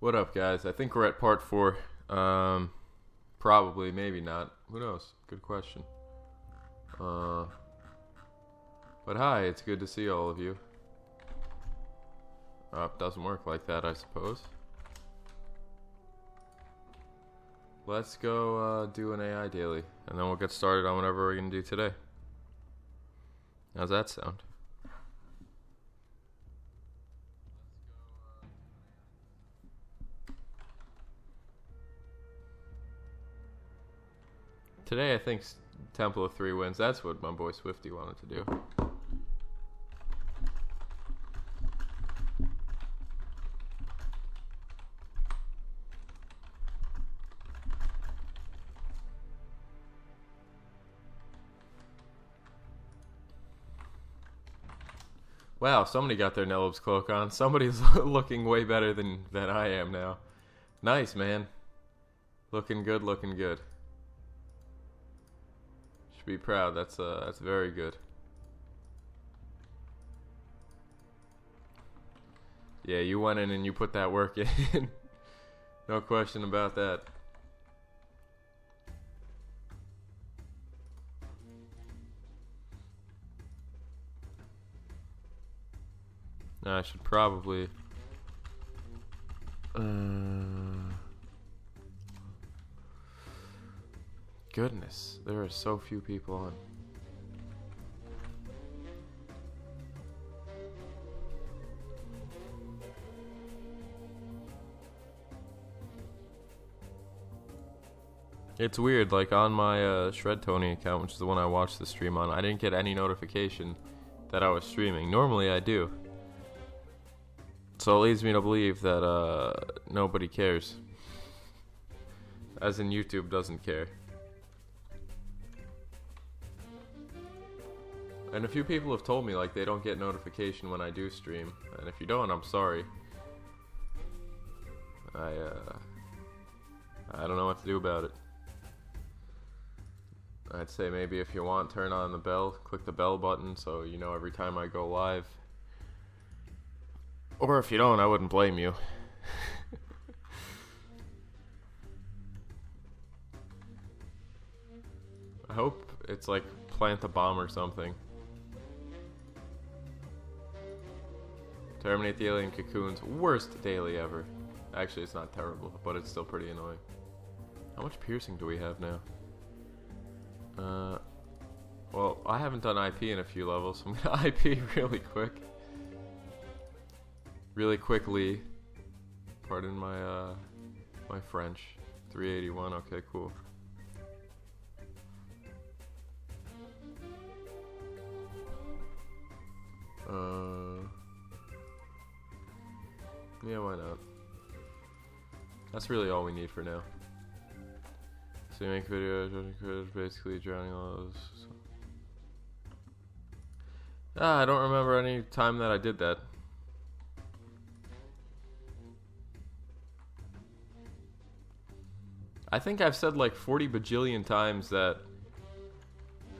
What up, guys? I think we're at part 4. Probably, maybe not. Who knows? Good question. But hi, it's good to see all of you. It doesn't work like that, I suppose. Let's go do an AI daily, and then we'll get started on whatever we're gonna do today. How's that sound? Today, I think Temple of 3 wins. That's what my boy Swifty wanted to do. Wow, somebody got their Nelob's cloak on. Somebody's looking way better than I am now. Nice, man. Looking good, looking good. Should be proud. That's very good. Yeah, you went in and you put that work in. No question about that. I should probably goodness, there are so few people on. It's weird, like on my SharpTony account, which is the one I watched the stream on, I didn't get any notification that I was streaming. Normally I do. So it leads me to believe that nobody cares. As in YouTube doesn't care. And a few people have told me like they don't get notification when I do stream. And if you don't, I'm sorry. I don't know what to do about it. I'd say maybe if you want, turn on the bell, click the bell button so you know every time I go live. Or if you don't, I wouldn't blame you. I hope it's like plant a bomb or something. Terminate the alien cocoons. Worst daily ever. Actually, it's not terrible, but it's still pretty annoying. How much piercing do we have now? Well, I haven't done IP in a few levels, so I'm gonna IP really quick. Really quickly. Pardon my my French. 381. Okay, cool. Yeah, why not? That's really all we need for now. So you make videos, basically drowning all those. I don't remember any time that I did that. I think I've said like 40 bajillion times that,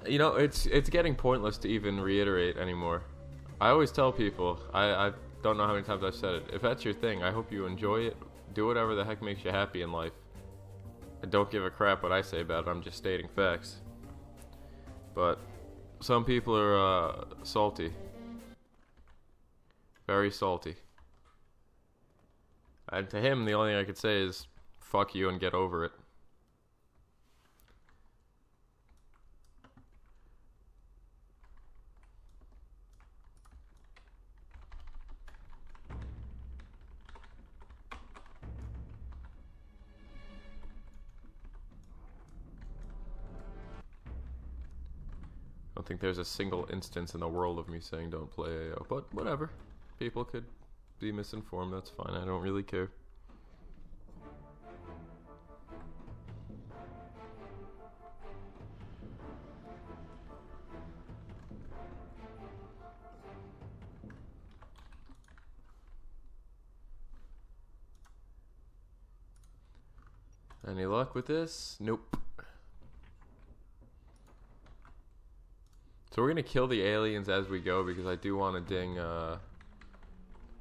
you know, it's getting pointless to even reiterate anymore. I always tell people, I don't know how many times I've said it, if that's your thing, I hope you enjoy it. Do whatever the heck makes you happy in life. I don't give a crap what I say about it, I'm just stating facts. But some people are salty. Very salty. And to him, the only thing I could say is, fuck you and get over it. I don't think there's a single instance in the world of me saying don't play AO, but whatever. People could be misinformed, that's fine, I don't really care. Any luck with this? Nope. So we're gonna kill the aliens as we go because I do want to ding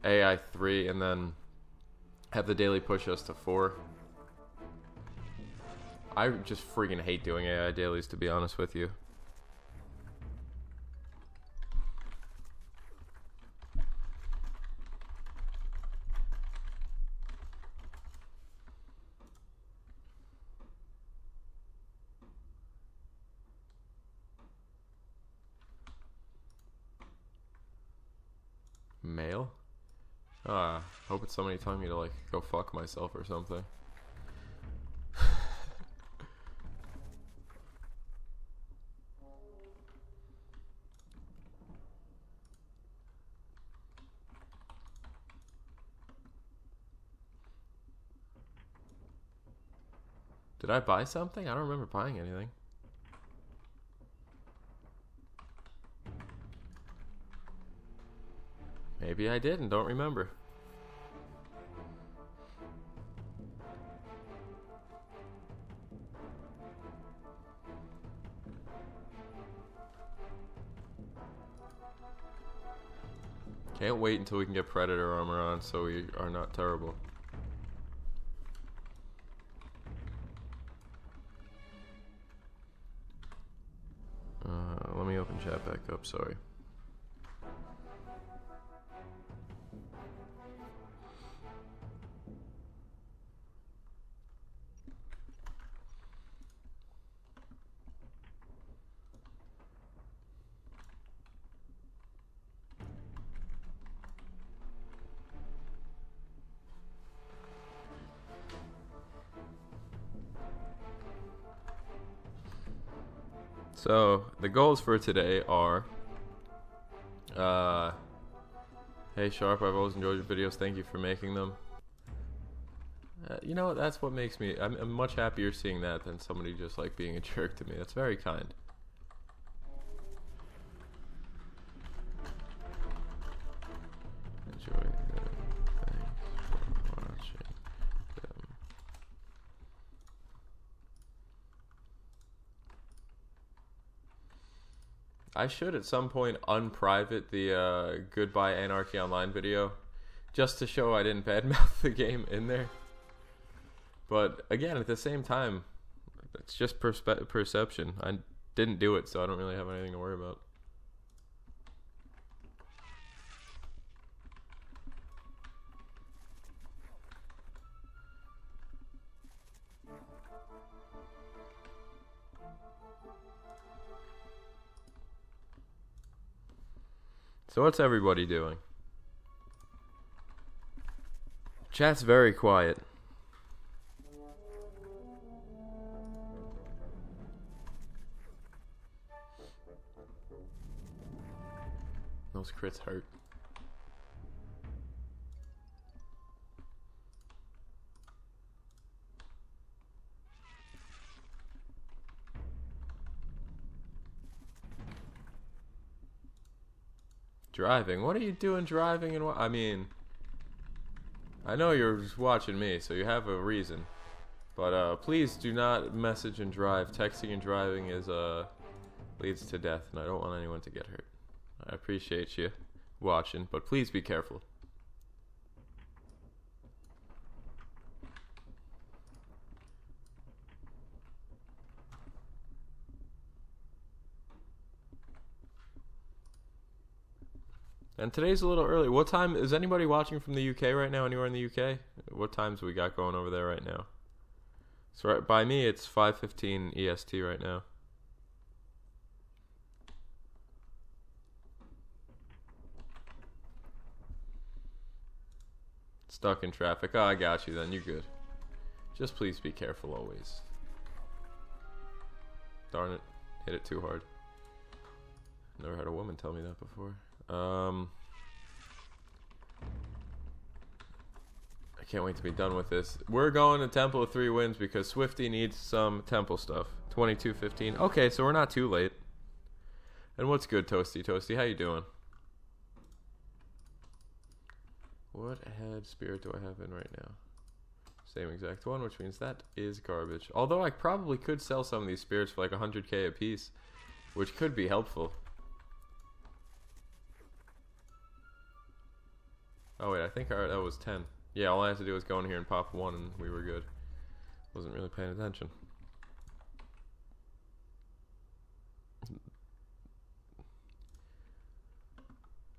AI 3 and then Have the daily push us to 4. I just freaking hate doing AI dailies, to be honest with you. Mail? Hope it's somebody telling me to like go fuck myself or something. Did I buy something? I don't remember buying anything. Maybe I did and don't remember. Can't wait until we can get Predator armor on so we are not terrible. Let me open chat back up, sorry. So, the goals for today are, hey Sharp, I've always enjoyed your videos, thank you for making them. You know, that's what makes me, I'm much happier seeing that than somebody just like being a jerk to me. That's very kind. Enjoy them. Thanks for watching them. I should at some point unprivate the Goodbye Anarchy Online video just to show I didn't badmouth the game in there. But again, at the same time, it's just perception. I didn't do it, so I don't really have anything to worry about. So what's everybody doing? Chat's very quiet. Those crits hurt. Driving? What are you doing driving and what? I mean, I know you're watching me, so you have a reason. But please do not message and drive. Texting and driving is leads to death, and I don't want anyone to get hurt. I appreciate you watching, but please be careful. And today's a little early. What time is anybody watching from the UK right now? Anywhere in the UK? What times we got going over there right now? So right by me, it's 5:15 EST right now. Stuck in traffic. Oh, I got you then. You're good. Just please be careful always. Darn it. Hit it too hard. Never had a woman tell me that before. I can't wait to be done with this. We're going to Temple of 3 Winds because Swifty needs some temple stuff. 22:15. Okay, so we're not too late. And what's good, Toasty? Toasty, how you doing? What head spirit do I have in right now? Same exact one, which means that is garbage. Although I probably could sell some of these spirits for like 100k a piece, which could be helpful. Oh wait, I think that was 10. Yeah, all I had to do was go in here and pop one and we were good. Wasn't really paying attention.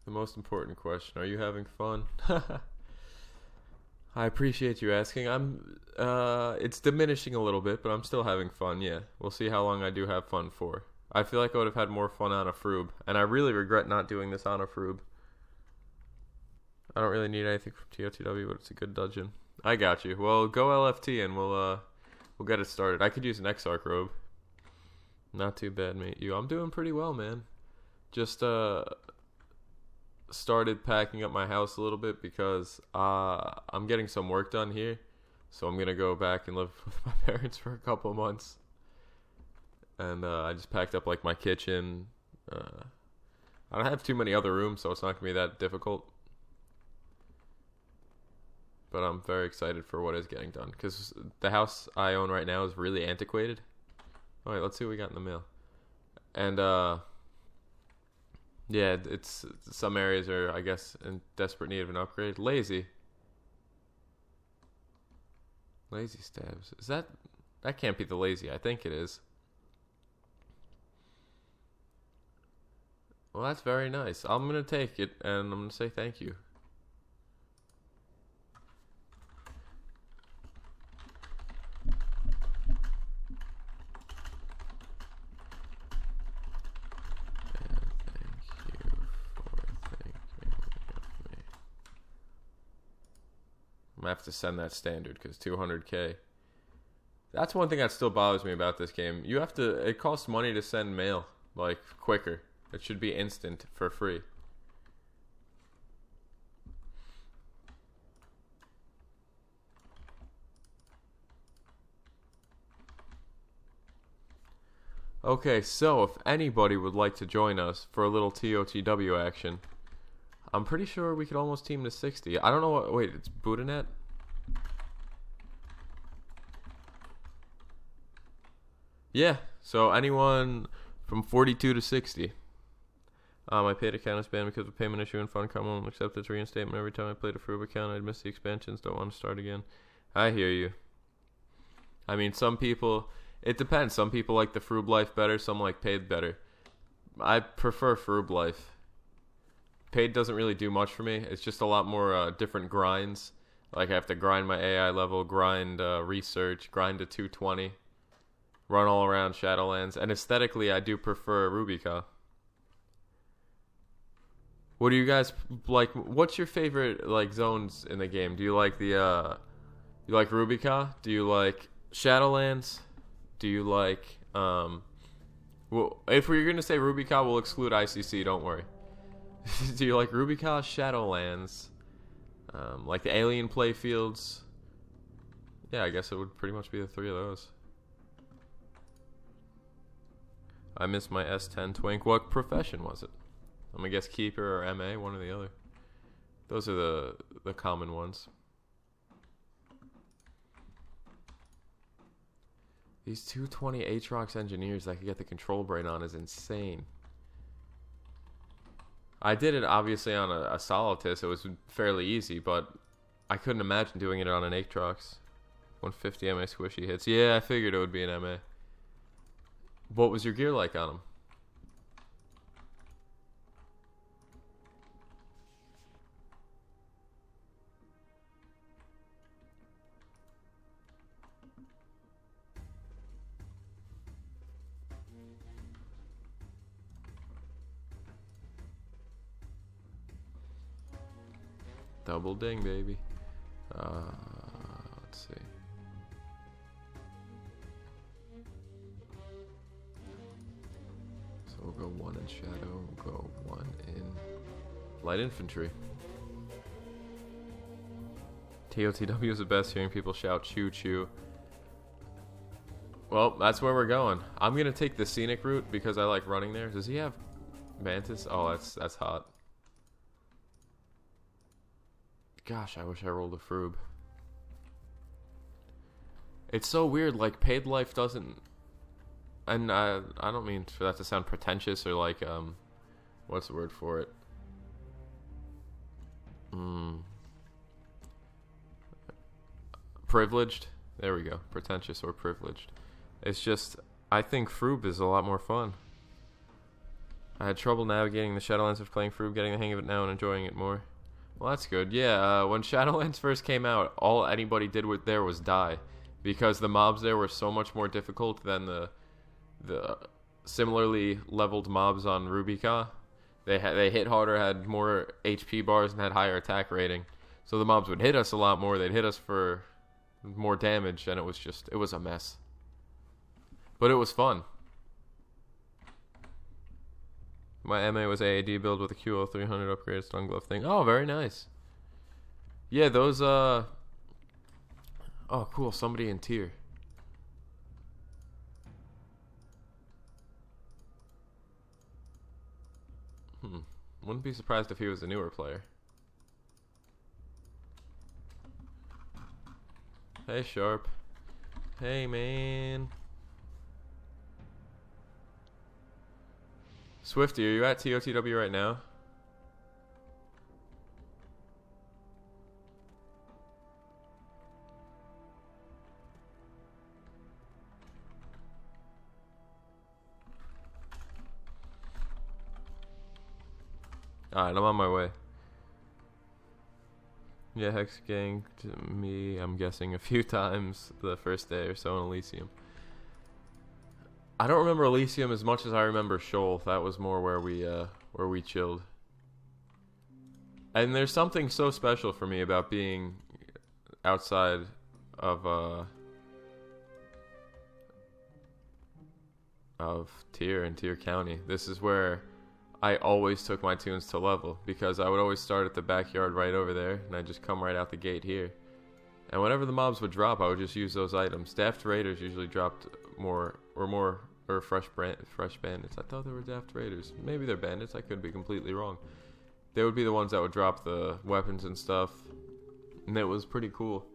The most important question, are you having fun? I appreciate you asking. It's diminishing a little bit, but I'm still having fun, yeah. We'll see how long I do have fun for. I feel like I would have had more fun on a Froob, and I really regret not doing this on a Froob. I don't really need anything from TOTW, but it's a good dungeon. I got you. Well, go LFT and we'll get it started. I could use an Exarch robe. Not too bad, mate. I'm doing pretty well, man. Just started packing up my house a little bit because I'm getting some work done here. So I'm gonna go back and live with my parents for a couple months. And I just packed up like my kitchen. I don't have too many other rooms, so it's not gonna be that difficult. But I'm very excited for what is getting done because the house I own right now is really antiquated. All right, let's see what we got in the mail. And yeah, it's some areas are, I guess, in desperate need of an upgrade. Lazy stabs. Is that can't be the lazy? I think it is. Well, that's very nice. I'm gonna take it and I'm gonna say thank you. I'm gonna have to send that standard because 200k. That's one thing that still bothers me about this game. It costs money to send mail, like, quicker. It should be instant for free. Okay, so if anybody would like to join us for a little TOTW action, I'm pretty sure we could almost team to 60. I don't know what... Wait, it's Budanet? Yeah, so anyone from 42 to 60. My paid account is banned because of payment issue and Funcom won't accept its reinstatement. Every time I played a Froob account, I'd miss the expansions. Don't want to start again. I hear you. I mean, some people... It depends. Some people like the Froob life better. Some like paid better. I prefer Froob life. Paid doesn't really do much for me. It's just a lot more different grinds. Like I have to grind my AI level, grind research, grind to 220, run all around Shadowlands. And aesthetically, I do prefer Rubica. What do you guys like? What's your favorite like zones in the game? Do you like the you like Rubica? Do you like Shadowlands? Do you like well, if we're gonna say Rubica, we'll exclude ICC. Don't worry. Do you like Rubica, Shadowlands, like the Alien playfields? Yeah, I guess it would pretty much be the three of those. I miss my S10 Twink. What profession was it? I'm gonna guess Keeper or MA, one or the other. Those are the common ones. These 220 Aatrox engineers that could get the control brain on is insane. I did it obviously on a Solitus. It was fairly easy, but I couldn't imagine doing it on an Aatrox. 150 MA squishy hits. Yeah, I figured it would be an MA. What was your gear like on him? Double ding, baby. Let's see. So we'll go one in Shadow, we'll go one in Light Infantry. TOTW is the best, hearing people shout choo choo. Well, that's where we're going. I'm gonna take the scenic route because I like running there. Does he have Mantis? Oh, that's hot. Gosh, I wish I rolled a Froob. It's so weird, like, paid life doesn't... And I don't mean for that to sound pretentious or like, what's the word for it? privileged. There we go. Pretentious or privileged. It's just, I think Froob is a lot more fun. I had trouble navigating the Shadowlands after playing Froob, getting the hang of it now and enjoying it more. Well, that's good. Yeah, when Shadowlands first came out, all anybody did there was die. Because the mobs there were so much more difficult than the similarly leveled mobs on Rubicon. They hit harder, had more HP bars, and had higher attack rating. So the mobs would hit us a lot more. They'd hit us for more damage, and it was a mess. But it was fun. My MA was AAD build with a QL 300 upgraded stun glove thing. Oh, very nice. Yeah, those, oh, cool. Somebody in tier. Wouldn't be surprised if he was a newer player. Hey, Sharp. Hey, man. Swifty, are you at TOTW right now? Alright, I'm on my way. Yeah, Hex ganked me, I'm guessing, a few times the first day or so in Elysium. I don't remember Elysium as much as I remember Shoal. That was more where we chilled. And there's something so special for me about being outside of Tier and Tier County. This is where I always took my tunes to level, because I would always start at the backyard right over there, and I'd just come right out the gate here. And whenever the mobs would drop, I would just use those items. Daft Raiders usually dropped fresh bandits. I thought they were Daft Raiders. Maybe they're bandits. I could be completely wrong. They would be the ones that would drop the weapons and stuff, and it was pretty cool.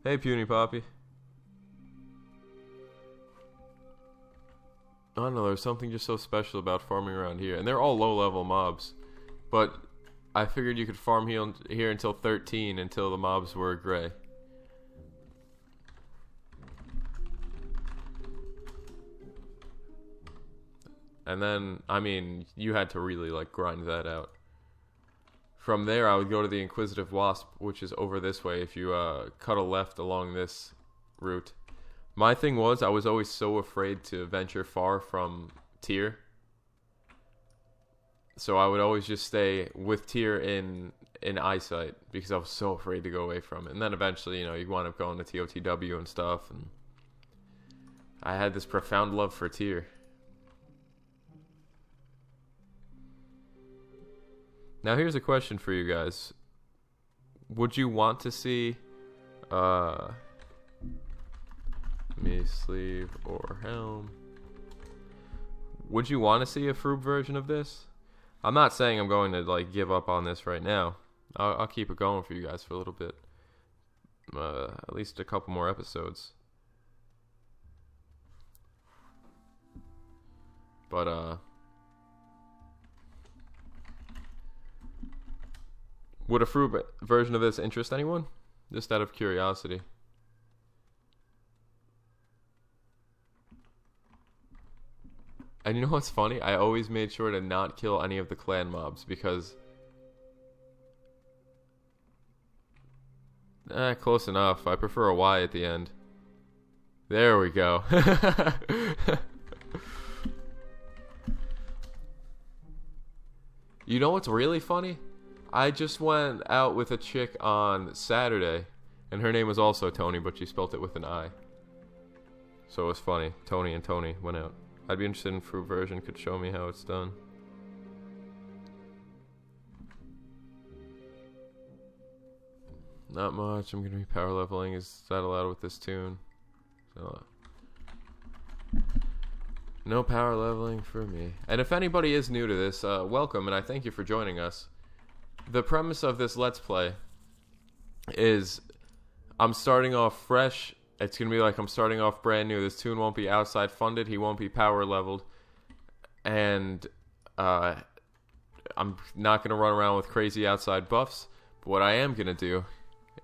Hey, Puny Poppy. I don't know, there's something just so special about farming around here. And they're all low-level mobs. But I figured you could farm here until 13, until the mobs were gray. And then, I mean, you had to really, like, grind that out. From there, I would go to the Inquisitive Wasp, which is over this way if you cut a left along this route. My thing was, I was always so afraid to venture far from Tier. So I would always just stay with Tier in eyesight, because I was so afraid to go away from it. And then eventually, you wind up going to TOTW and stuff. And I had this profound love for Tier. Now here's a question for you guys. Would you want to see me sleeve or helm? Would you want to see a Froob version of this? I'm not saying I'm going to like give up on this right now. I'll keep it going for you guys for a little bit. At least a couple more episodes. But would a Froob version of this interest anyone? Just out of curiosity. And you know what's funny? I always made sure to not kill any of the clan mobs, because close enough. I prefer a Y at the end. There we go. You know what's really funny? I just went out with a chick on Saturday, and her name was also Tony, but she spelt it with an I. So it was funny. Tony and Tony went out. I'd be interested in Froob version. Could show me how it's done. Not much. I'm gonna be power leveling. Is that allowed with this tune? So, no power leveling for me. And if anybody is new to this, welcome, and I thank you for joining us. The premise of this Let's Play is I'm starting off fresh. It's going to be like I'm starting off brand new. This tune won't be outside funded. He won't be power leveled. And I'm not going to run around with crazy outside buffs. But what I am going to do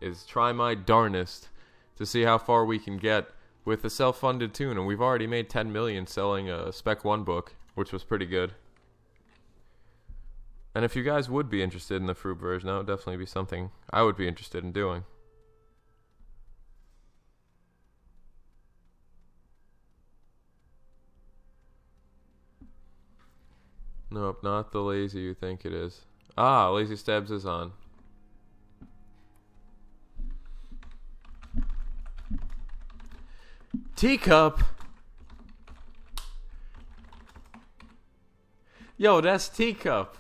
is try my darnest to see how far we can get with a self-funded toon. And we've already made 10 million selling a Spec 1 book, which was pretty good. And if you guys would be interested in the fruit version, that would definitely be something I would be interested in doing. Nope, not the lazy you think it is. Ah, Lazy Stabs is on. Teacup! Yo, that's Teacup!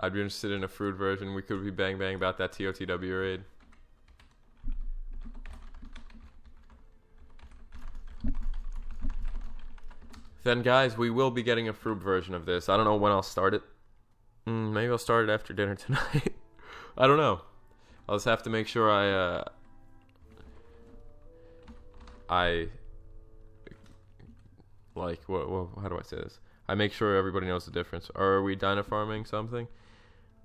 I'd be interested in a fruit version. We could be bang about that TOTW raid. Then, guys, we will be getting a fruit version of this. I don't know when I'll start it. Maybe I'll start it after dinner tonight. I don't know. I'll just have to make sure how do I say this? I make sure everybody knows the difference. Are we dyna farming something?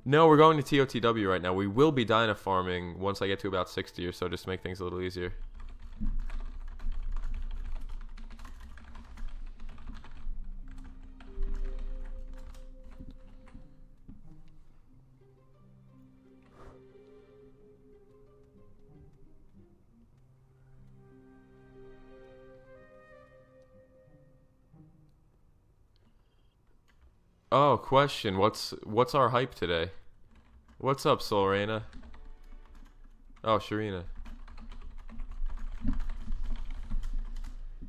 No, we're going to TOTW right now. We will be dyna farming once I get to about 60 or so, just to make things a little easier. Oh, question. What's our hype today? What's up, Solrena? Oh, Sharina.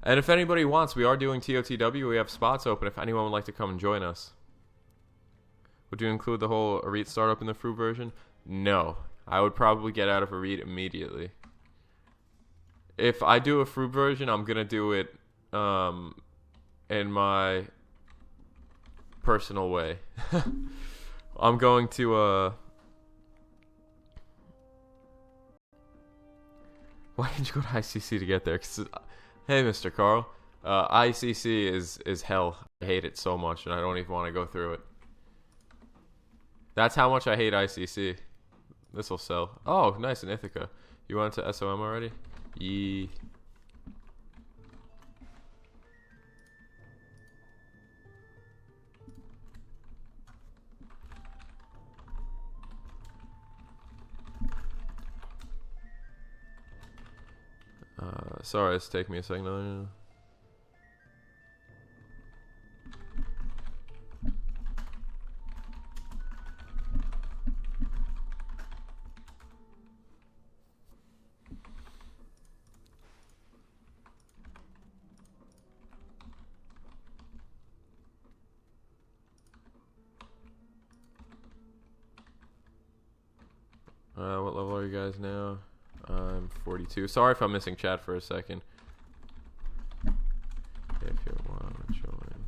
And if anybody wants, we are doing TOTW. We have spots open if anyone would like to come and join us. Would you include the whole Areat startup in the fruit version? No. I would probably get out of Areat immediately. If I do a fruit version, I'm going to do it in my personal way. I'm going to why did you go to ICC to get there? 'Cause, hey, Mr. Carl, ICC is hell. I hate it so much, and I don't even want to go through it. That's how much I hate ICC. This'll sell. Oh, nice, in Ithaca. You went to SOM already? Yee. Sorry, it's taking me a second. What level are you guys now? I'm 42. Sorry if I'm missing chat for a second. If you want to join.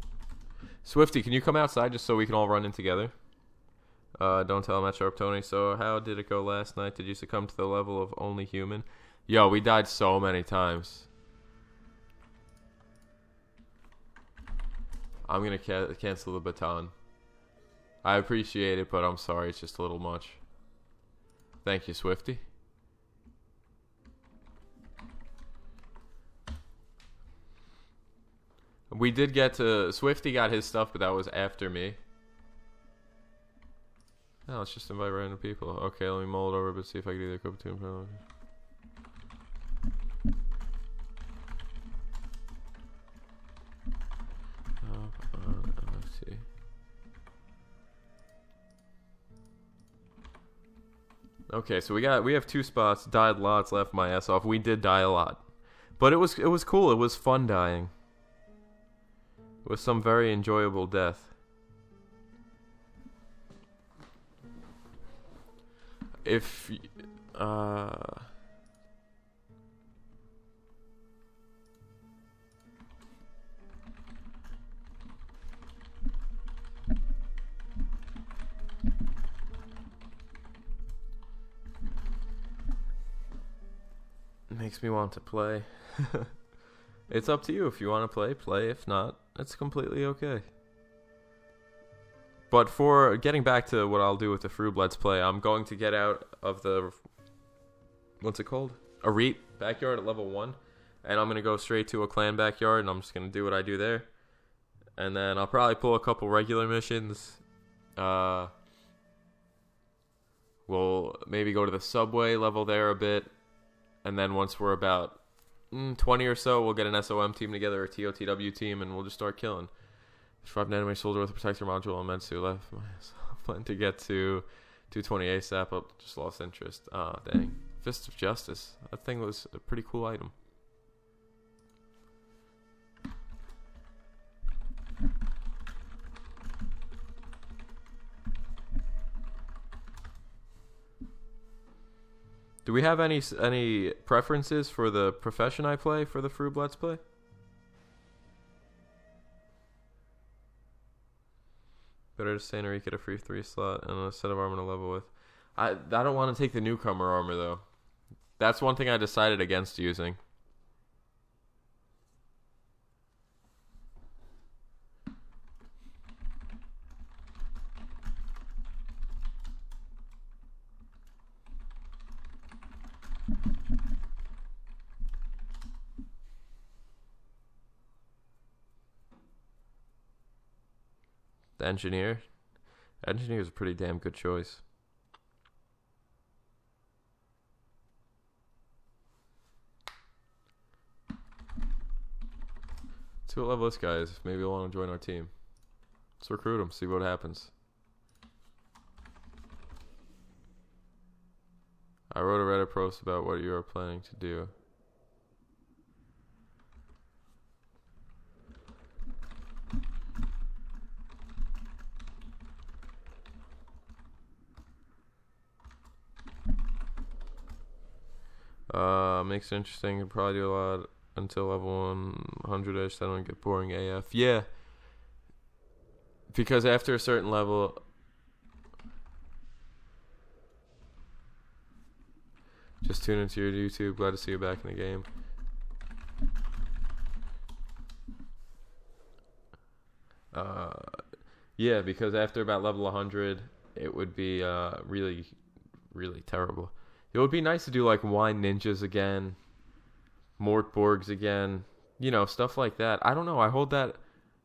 Swifty, can you come outside just so we can all run in together? Don't tell him at SharpTony. So how did it go last night? Did you succumb to the level of only human? Yo, we died so many times. I'm going to cancel the baton. I appreciate it, but I'm sorry. It's just a little much. Thank you, Swifty. We did get to... Swifty got his stuff, but that was after me. No, let's just invite random people. Okay, let me mull it over, but see if I can do the Copa 2 in front of let's see. Okay, so we have 2 spots. Died lots, left my ass off. We did die a lot. But it was cool. It was fun dying. It was some very enjoyable death. If it makes me want to play. It's up to you. If you want to play, play. If not, it's completely okay. But for getting back to what I'll do with the Froob Let's Play, I'm going to get out of the what's it called? A REIT backyard at level 1. And I'm going to go straight to a clan backyard, and I'm just going to do what I do there. And then I'll probably pull a couple regular missions. We'll maybe go to the subway level there a bit. And then once we're about 20 or so, we'll get an SOM team together, a TOTW team, and we'll just start killing. 5 nanometer soldier with a protector module on Metsu left. Plan to get to 220 ASAP. Up, just lost interest. Ah, dang. Fist of Justice. That thing was a pretty cool item. Do we have any preferences for the profession I play for the Froob Let's Play? Better to stay in a get a free 3 slot and a set of armor to level with. I don't want to take the newcomer armor though. That's one thing I decided against using. The engineer is a pretty damn good choice. See what level this guy is. Maybe he'll want to join our team. Let's recruit him, see what happens. I wrote a Reddit post about what you are planning to do. Makes it interesting. Could probably do a lot until level 100ish. Then it'll get boring AF. Yeah. Because after a certain level... Just tune into your YouTube. Glad to see you back in the game. Yeah, because after about level 100, it would be really, really terrible. It would be nice to do like Wine Ninjas again, Mortborgs again, you know, stuff like that. I don't know. I hold that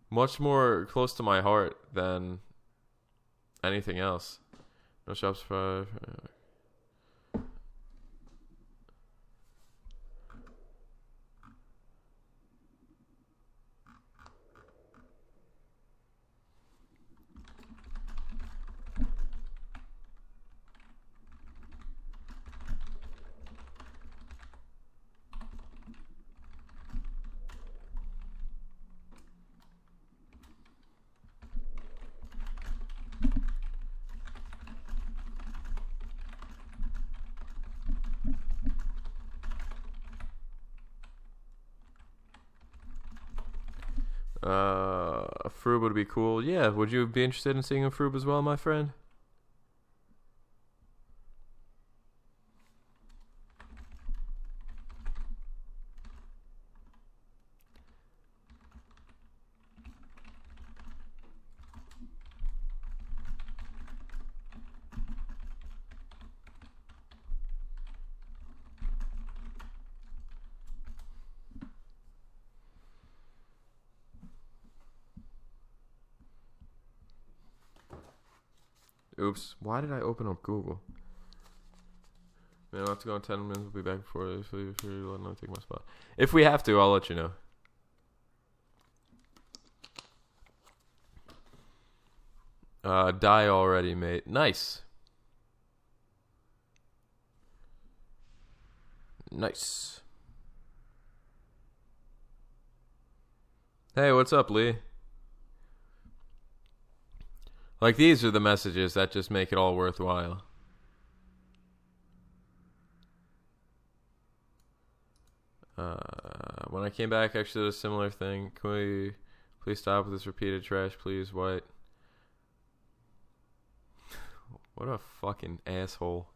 much more close to my heart than anything else. No shops for... A Froob would be cool. Yeah, would you be interested in seeing a Froob as well, my friend? Oops. Why did I open up Google? Man, I'll have to go in 10 minutes. We'll be back before if you let me take my spot. If we have to, I'll let you know. Die already, mate. Nice. Nice. Hey, what's up, Lee? Like, these are the messages that just make it all worthwhile. When I came back, I actually did a similar thing. Can we please stop with this repeated trash, please, White? What a fucking asshole.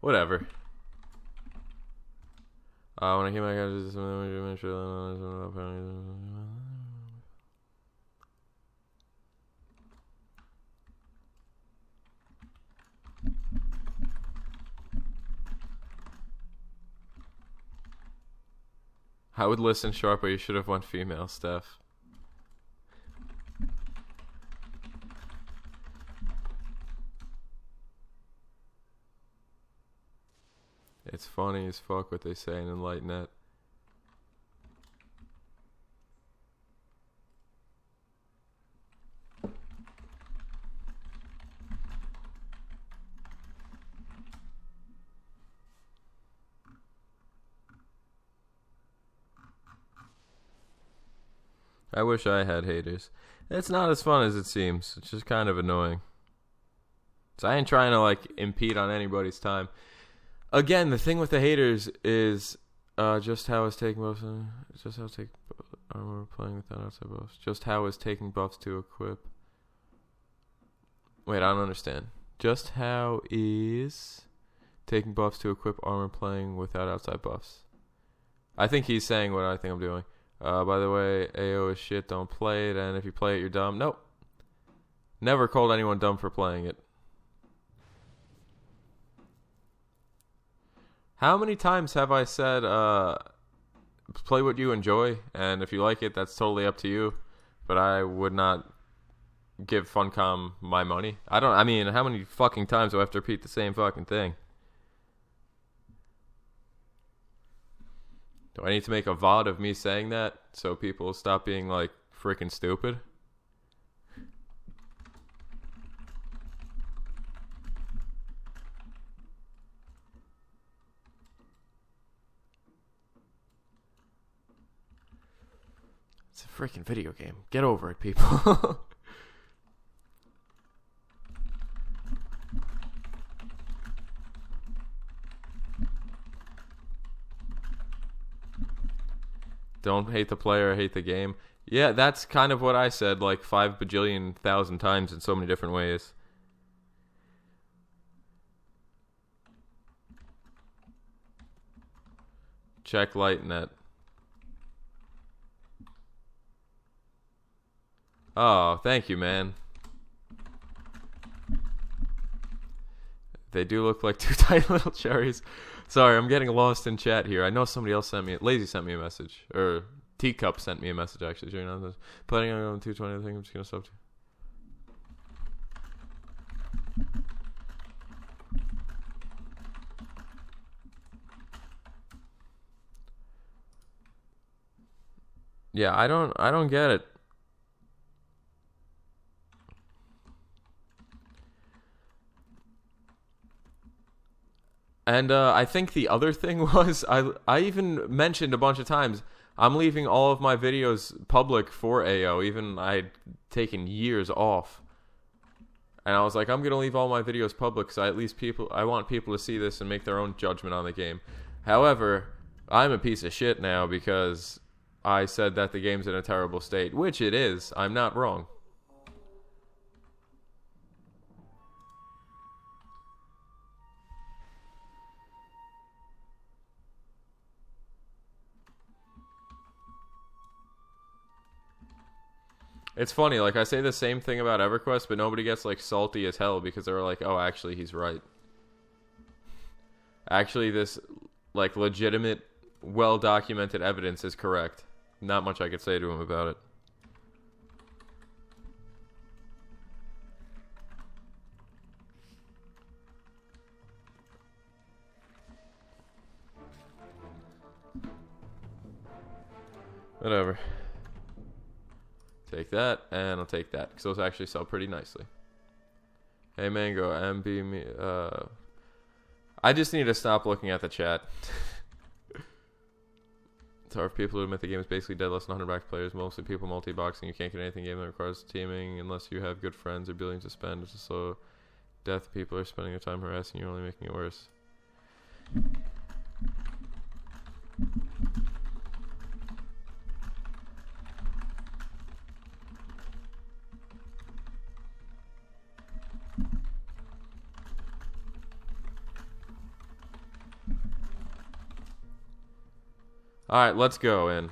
Whatever. When I came back, I just... I would listen Sharp, but you should have went female, Steph. It's funny as fuck what they say in Enlighten.net. I wish I had haters. It's not as fun as it seems. It's just kind of annoying. So I ain't trying to like impede on anybody's time. Again, the thing with the haters is just how it's taking buffs. Just how it's taking armor playing without outside buffs. Just how it's taking buffs to equip. Wait, I don't understand. Just how is taking buffs to equip armor playing without outside buffs? I think he's saying what I think I'm doing. By the way, AO is shit, don't play it, and if you play it, you're dumb. Nope. Never called anyone dumb for playing it. How many times have I said, play what you enjoy, and if you like it, that's totally up to you, but I would not give Funcom my money. I mean, how many fucking times do I have to repeat the same fucking thing? Do I need to make a VOD of me saying that so people stop being like freaking stupid? It's a freaking video game. Get over it, people. Don't hate the player, hate the game. Yeah, that's kind of what I said like 5 bajillion thousand times in so many different ways. Check LightNet. Oh, thank you, man. They do look like two tiny little cherries. Sorry, I'm getting lost in chat here. I know somebody else sent me... Lazy sent me a message. Or Teacup sent me a message, actually. So, you know, planning on going 220, I think I'm just going to stop to... Yeah, I don't get it. And I think the other thing was, I even mentioned a bunch of times, I'm leaving all of my videos public for AO, even I'd taken years off. And I was like, I'm going to leave all my videos public because I want people to see this and make their own judgment on the game. However, I'm a piece of shit now because I said that the game's in a terrible state, which it is. I'm not wrong. It's funny, like, I say the same thing about EverQuest, but nobody gets, like, salty as hell because they're like, oh, actually, he's right. Actually, this, like, legitimate, well-documented evidence is correct. Not much I could say to him about it. Whatever. Take that, and I'll take that, because those actually sell pretty nicely. Hey, Mango, MB me, I just need to stop looking at the chat. It's hard for people to admit the game is basically dead, less than 100 back players, mostly people multi-boxing. You can't get anything game that requires teaming unless you have good friends or billions to spend. It's a slow death. People are spending their time harassing you, only making it worse. Alright, let's go in.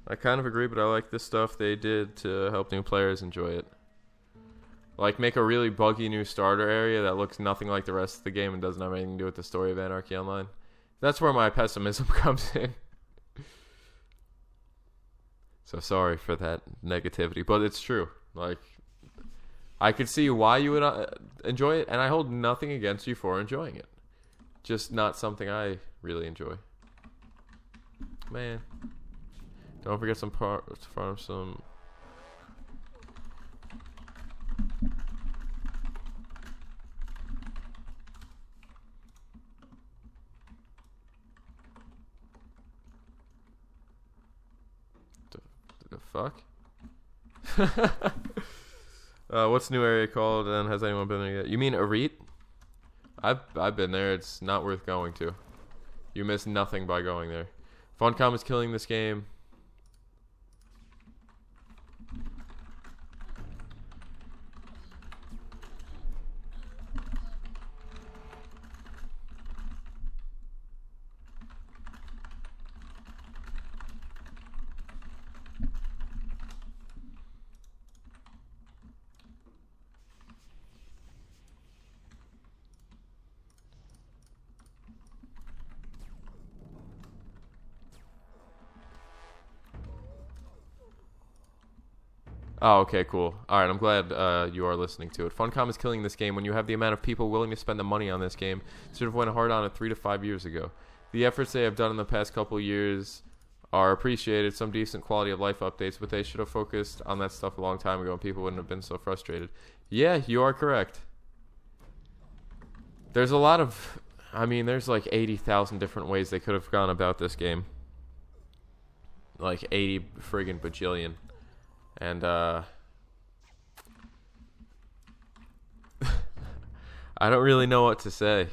I kind of agree, but I like this stuff they did to help new players enjoy it. Like, make a really buggy new starter area that looks nothing like the rest of the game and doesn't have anything to do with the story of Anarchy Online. That's where my pessimism comes in. So sorry for that negativity, but it's true. Like, I could see why you would enjoy it, and I hold nothing against you for enjoying it. Just not something I really enjoy. Man. Don't forget some parts from some... The fuck? What's the new area called, and has anyone been there yet? You mean Arit? I've been there. It's not worth going to. You miss nothing by going there. Funcom is killing this game. Oh, okay, cool. Alright, I'm glad you are listening to it. Funcom is killing this game when you have the amount of people willing to spend the money on this game. Should have went hard on it 3 to 5 years ago. The efforts they have done in the past couple years are appreciated, some decent quality of life updates, but they should have focused on that stuff a long time ago and people wouldn't have been so frustrated. Yeah, you are correct. There's a lot of... I mean, there's like 80,000 different ways they could have gone about this game. Like 80 friggin' bajillion. And, I don't really know what to say.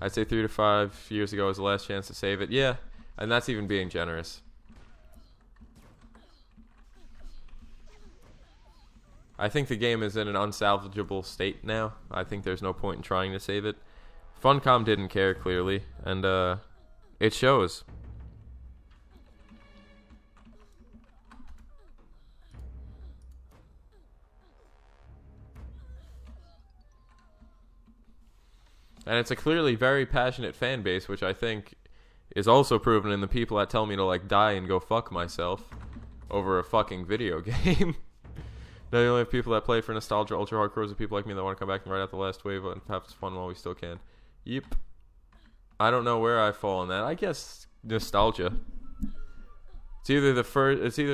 I'd say 3 to 5 years ago was the last chance to save it. Yeah, and that's even being generous. I think the game is in an unsalvageable state now. I think there's no point in trying to save it. Funcom didn't care, clearly, and, it shows. And it's a clearly very passionate fan base, which I think is also proven in the people that tell me to, like, die and go fuck myself over a fucking video game. Now you only have people that play for nostalgia, ultra hardcores, and people like me that want to come back and ride out the last wave and have fun while we still can. Yep. I don't know where I fall on that. I guess nostalgia. It's either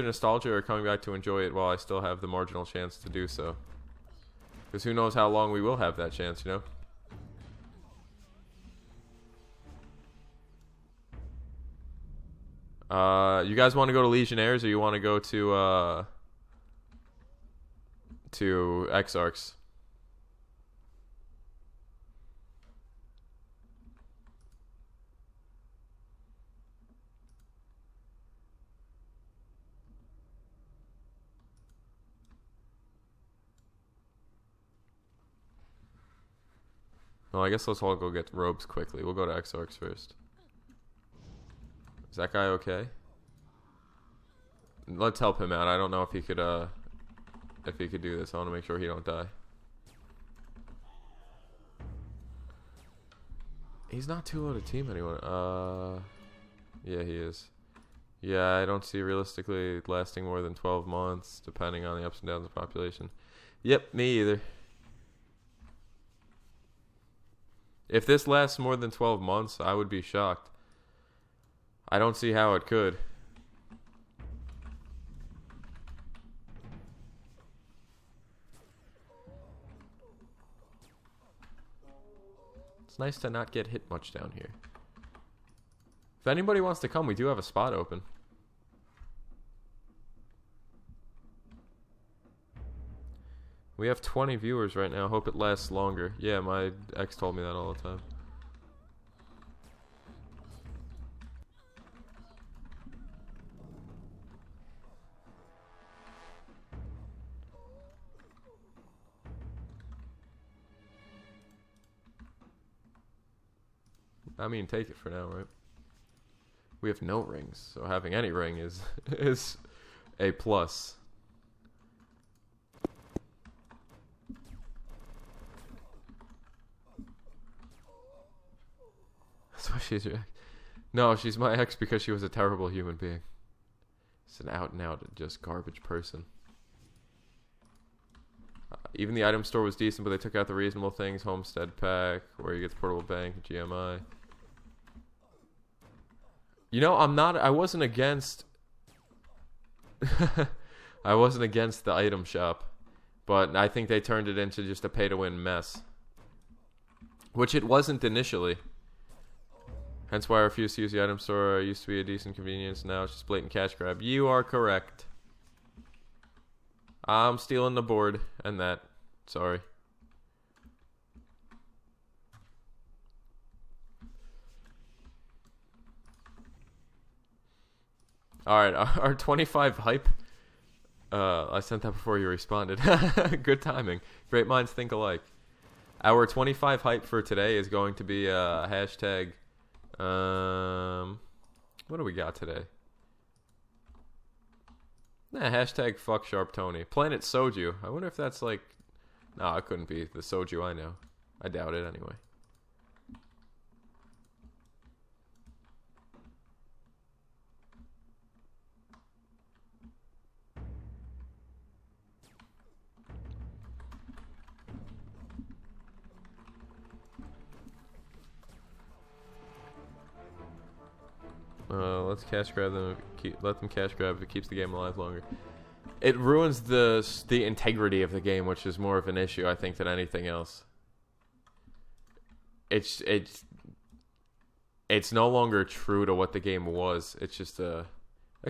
nostalgia or coming back to enjoy it while I still have the marginal chance to do so. Because who knows how long we will have that chance, you know? You guys want to go to Legionnaires or you want to go to Exarchs? Well, I guess let's all go get robes quickly. We'll go to Exarchs first. Is that guy okay? Let's help him out. I don't know if he could do this. I want to make sure he don't die. He's not too low to team anyone. Yeah, he is. Yeah, I don't see realistically lasting more than 12 months, depending on the ups and downs of population. Yep, me either. If this lasts more than 12 months, I would be shocked. I don't see how it could. It's nice to not get hit much down here. If anybody wants to come, we do have a spot open. We have 20 viewers right now. Hope it lasts longer. Yeah, my ex told me that all the time. I mean, take it for now, right? We have no rings, so having any ring is a plus. she's your ex. No, she's my ex because she was a terrible human being. It's an out and out just garbage person. Even the item store was decent, but they took out the reasonable things. Homestead pack, where you get the portable bank, GMI. You know, I wasn't against I wasn't against the item shop, but I think they turned it into just a pay-to-win mess. Which it wasn't initially. Hence why I refuse to use the item store. It used to be a decent convenience. Now it's just blatant cash grab. You are correct. I'm stealing the board and that. Sorry. Alright, our 25 hype. I sent that before you responded. Good timing. Great minds think alike. Our 25 hype for today is going to be hashtag. What do we got today? Hashtag fuck SharpTony. Planet Soju. I wonder if that's like. No, it couldn't be the Soju I know. I doubt it anyway. Let's cash grab them. Let them cash grab if it keeps the game alive longer. It ruins the integrity of the game, which is more of an issue, I think, than anything else. It's no longer true to what the game was. It's just that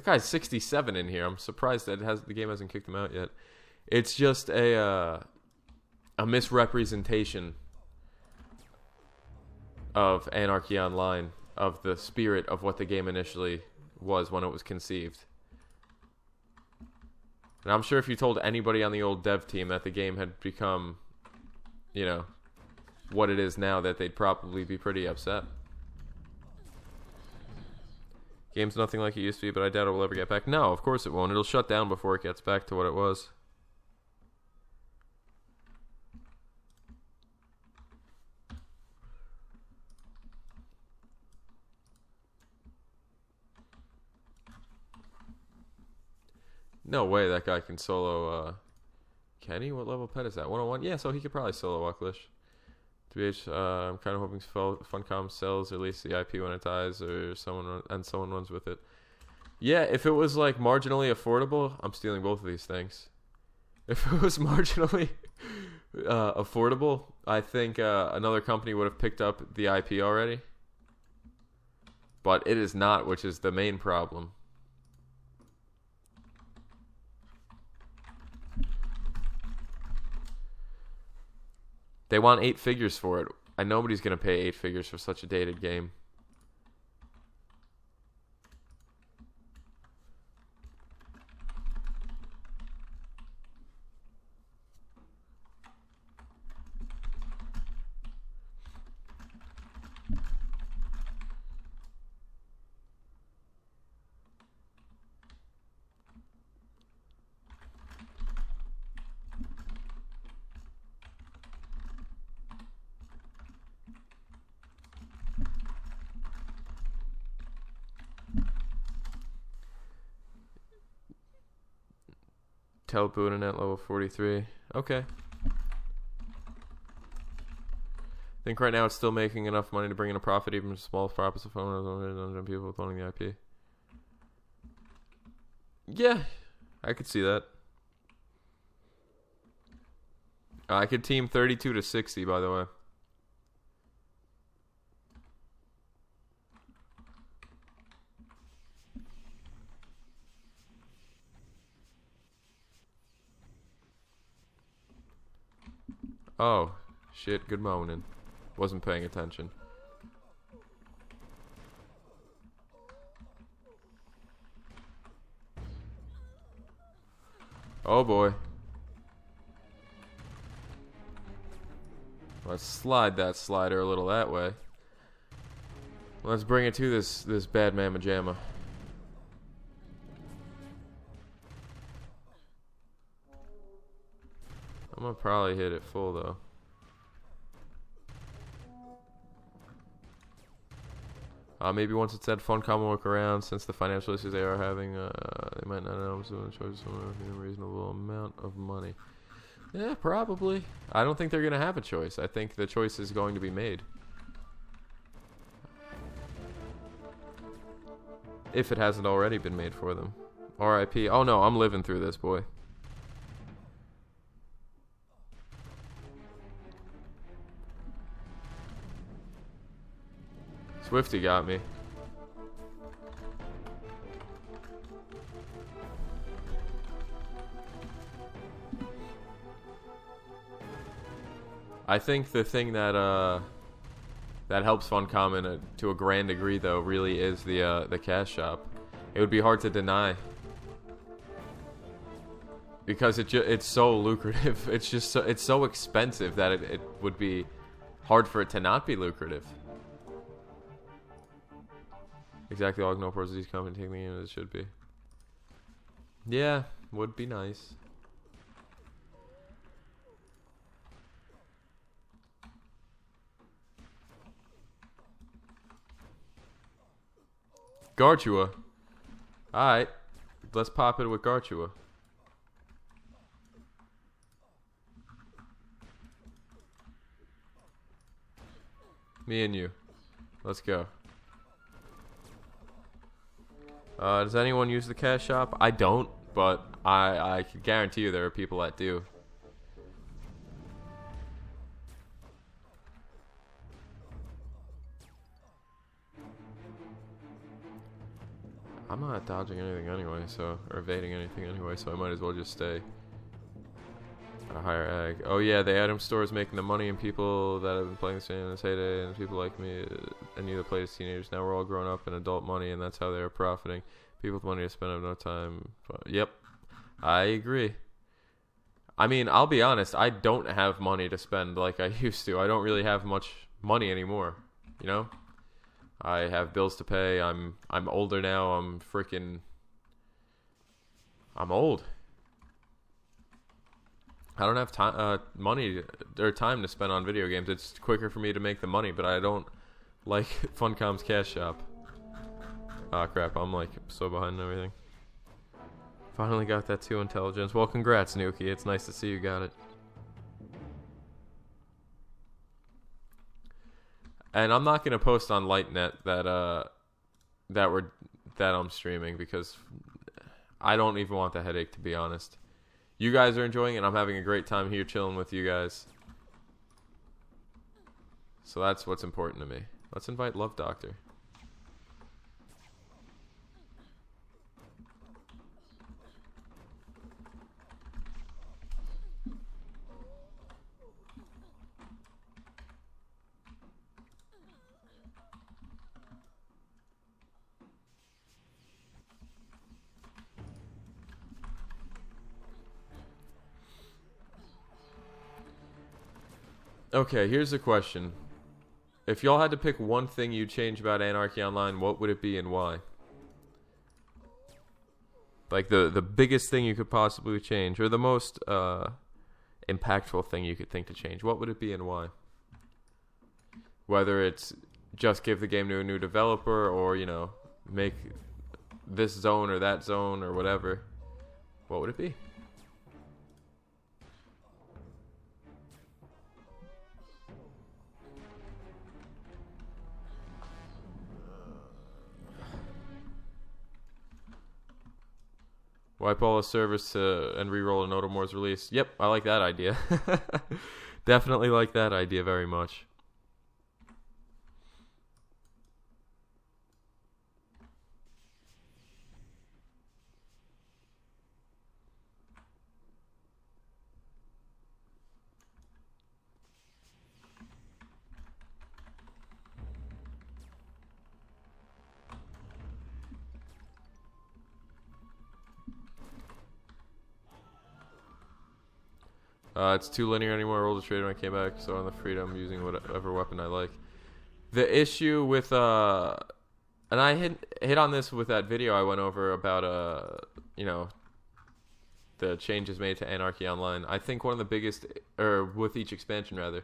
guy's 67 in here. I'm surprised that the game hasn't kicked him out yet. It's just a misrepresentation of Anarchy Online, of the spirit of what the game initially was when it was conceived. And I'm sure if you told anybody on the old dev team that the game had become, you know, what it is now, that they'd probably be pretty upset. Game's nothing like it used to be, but I doubt it will ever get back. No, of course it won't. It'll shut down before it gets back to what it was. No way that guy can solo, Kenny? What level pet is that? 101? Yeah, so he could probably solo Ucklish. TBH, I'm kind of hoping Funcom sells or at least the IP when it dies, or someone runs with it. Yeah, if it was like marginally affordable, I'm stealing both of these things. If it was marginally affordable, I think another company would have picked up the IP already. But it is not, which is the main problem. They want 8 figures for it, and nobody's going to pay 8 figures for such a dated game. Telpo Internet level 43. Okay. I think right now it's still making enough money to bring in a profit, even small profits of phone people with owning the IP. Yeah, I could see that. I could team 32 to 60, by the way. Oh, shit, good morning. Wasn't paying attention. Oh boy. Let's slide that slider a little that way. Let's bring it to this bad mamma jamma. I'm gonna probably hit it full though. Maybe once it's said, Funcom will work around since the financial issues they are having. They might not know someone charges someone a reasonable amount of money. Yeah, probably. I don't think they're going to have a choice. I think the choice is going to be made. If it hasn't already been made for them. R.I.P. Oh no, I'm living through this, boy. Swifty got me. I think the thing that helps Funcom to a grand degree, though, really is the cash shop. It would be hard to deny because it's so lucrative. It's just it's so expensive that it would be hard for it to not be lucrative. Exactly, all no pros these company taking in as it should be. Yeah, would be nice. Garchua. Alright. Let's pop it with Garchua. Me and you. Let's go. Does anyone use the cash shop? I don't, but I can guarantee you there are people that do. I'm not dodging anything anyway, or evading anything anyway, so I might as well just stay at a higher ag. Oh yeah, the item store is making the money, and people that have been playing this game in its heyday, and people like me, and you that played as teenagers, now we're all grown up in adult money, and that's how they are profiting. People with money to spend have no time. But, yep, I agree. I mean, I'll be honest, I don't have money to spend like I used to. I don't really have much money anymore, you know? I have bills to pay. I'm older now. I'm old. I don't have time, money or time to spend on video games. It's quicker for me to make the money, but I don't like Funcom's cash shop. Ah, crap. I'm like so behind and everything. Finally got that 2 intelligence. Well, congrats, Nuki. It's nice to see you got it. And I'm not gonna post on LightNet that I'm streaming because I don't even want the headache, to be honest. You guys are enjoying it, and I'm having a great time here chilling with you guys. So that's what's important to me. Let's invite Love Doctor. Okay, here's the question. If y'all had to pick one thing you'd change about Anarchy Online, what would it be and why? Like the biggest thing you could possibly change, or the most impactful thing you could think to change. What would it be and why? Whether it's just give the game to a new developer, or, you know, make this zone or that zone or whatever. What would it be? Wipe all the servers and re-roll a Notomor's release. Yep, I like that idea. Definitely like that idea very much. It's too linear anymore. I rolled a trade when I came back, so on the freedom using whatever weapon I like. The issue with and I hit on this with that video I went over about you know, the changes made to Anarchy Online. I think one of the biggest, or with each expansion rather,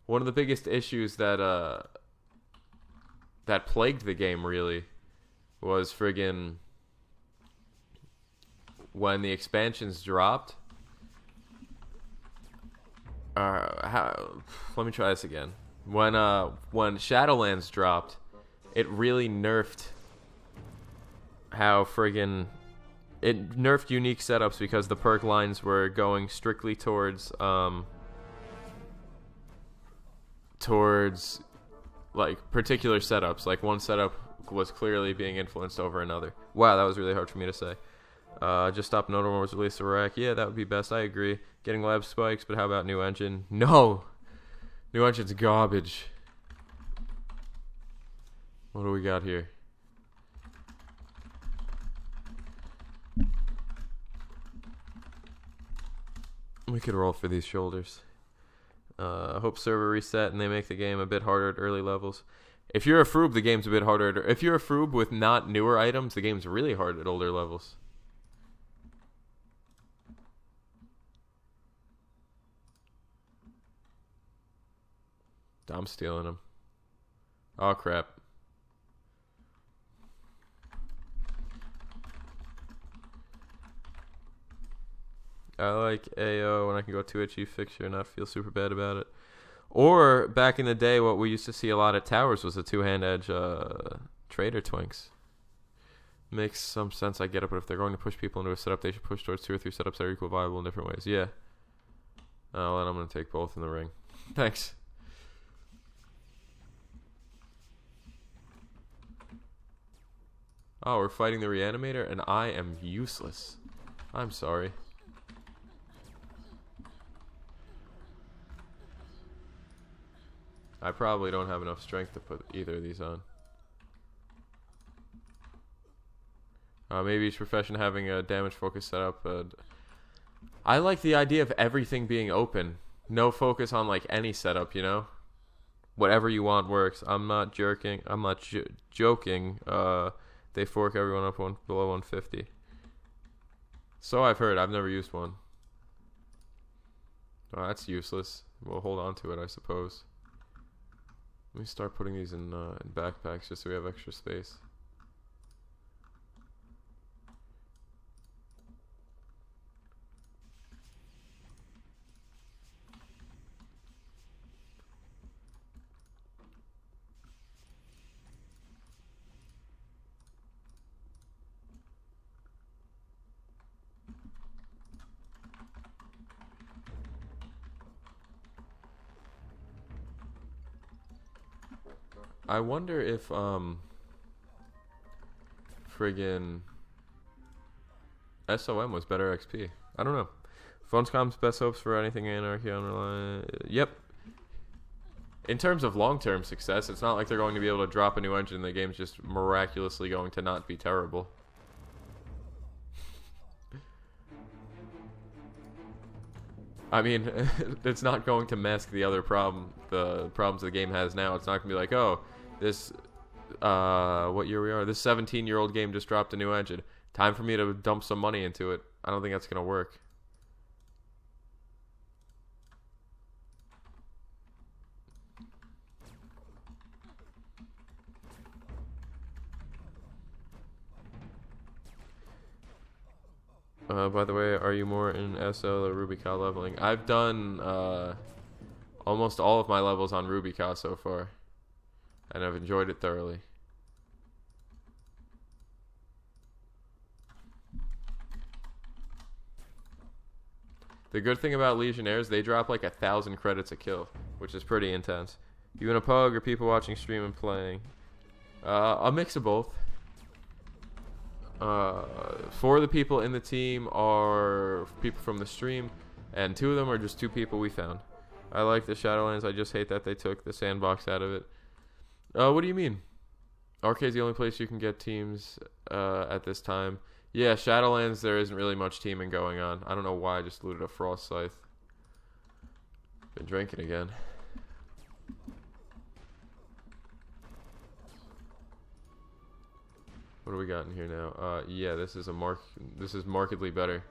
one of the biggest issues that that plagued the game really was friggin' when the expansions dropped. Let me try this again. When Shadowlands dropped, it really nerfed how friggin' it nerfed unique setups because the perk lines were going strictly towards like particular setups. Like one setup was clearly being influenced over another. Wow, that was really hard for me to say. Just stop Nodal was released to Rack. Yeah, that would be best. I agree. Getting lab spikes, but how about new engine? No! New engine's garbage. What do we got here? We could roll for these shoulders. Hope server reset and they make the game a bit harder at early levels. If you're a Froob, the game's a bit harder. If you're a Froob with not newer items, the game's really hard at older levels. I'm stealing them. Oh, crap. I like AO when I can go 2HE fixture and not feel super bad about it. Or, back in the day, what we used to see a lot at towers was the two-hand edge trader twinks. Makes some sense, I get it, but if they're going to push people into a setup, they should push towards 2 or 3 setups that are equal viable in different ways. Yeah. Oh, and I'm going to take both in the ring. Thanks. Oh, we're fighting the reanimator, and I am useless. I'm sorry. I probably don't have enough strength to put either of these on. Maybe each profession having a damage focus setup. I like the idea of everything being open. No focus on like any setup, you know? Whatever you want works. I'm not jerking. I'm not joking. They fork everyone up below 150. So I've heard. I've never used one. Oh, that's useless. We'll hold on to it, I suppose. Let me start putting these in backpacks just so we have extra space. I wonder if friggin' SOM was better XP. I don't know. Funscom's best hopes for anything Anarchy online. Yep. In terms of long-term success, it's not like they're going to be able to drop a new engine and the game's just miraculously going to not be terrible. I mean, it's not going to mask the other the problems the game has now. It's not going to be like, oh, this, what year we are? This 17-year-old game just dropped a new engine. Time for me to dump some money into it. I don't think that's going to work. By the way, are you more in SL or Rubica leveling? I've done almost all of my levels on Rubica so far, and I've enjoyed it thoroughly. The good thing about Legionnaires, they drop like 1,000 credits a kill, which is pretty intense. You in a pug or people watching stream and playing? A mix of both. 4 of the people in the team are people from the stream, and 2 of them are just 2 people we found. I like the Shadowlands. I just hate that they took the sandbox out of it. What do you mean? Arcade's the only place you can get teams at this time. Yeah, Shadowlands, there isn't really much teaming going on. I don't know why I just looted a Frost Scythe. Been drinking again. What do we got in here now? Yeah, this is markedly better.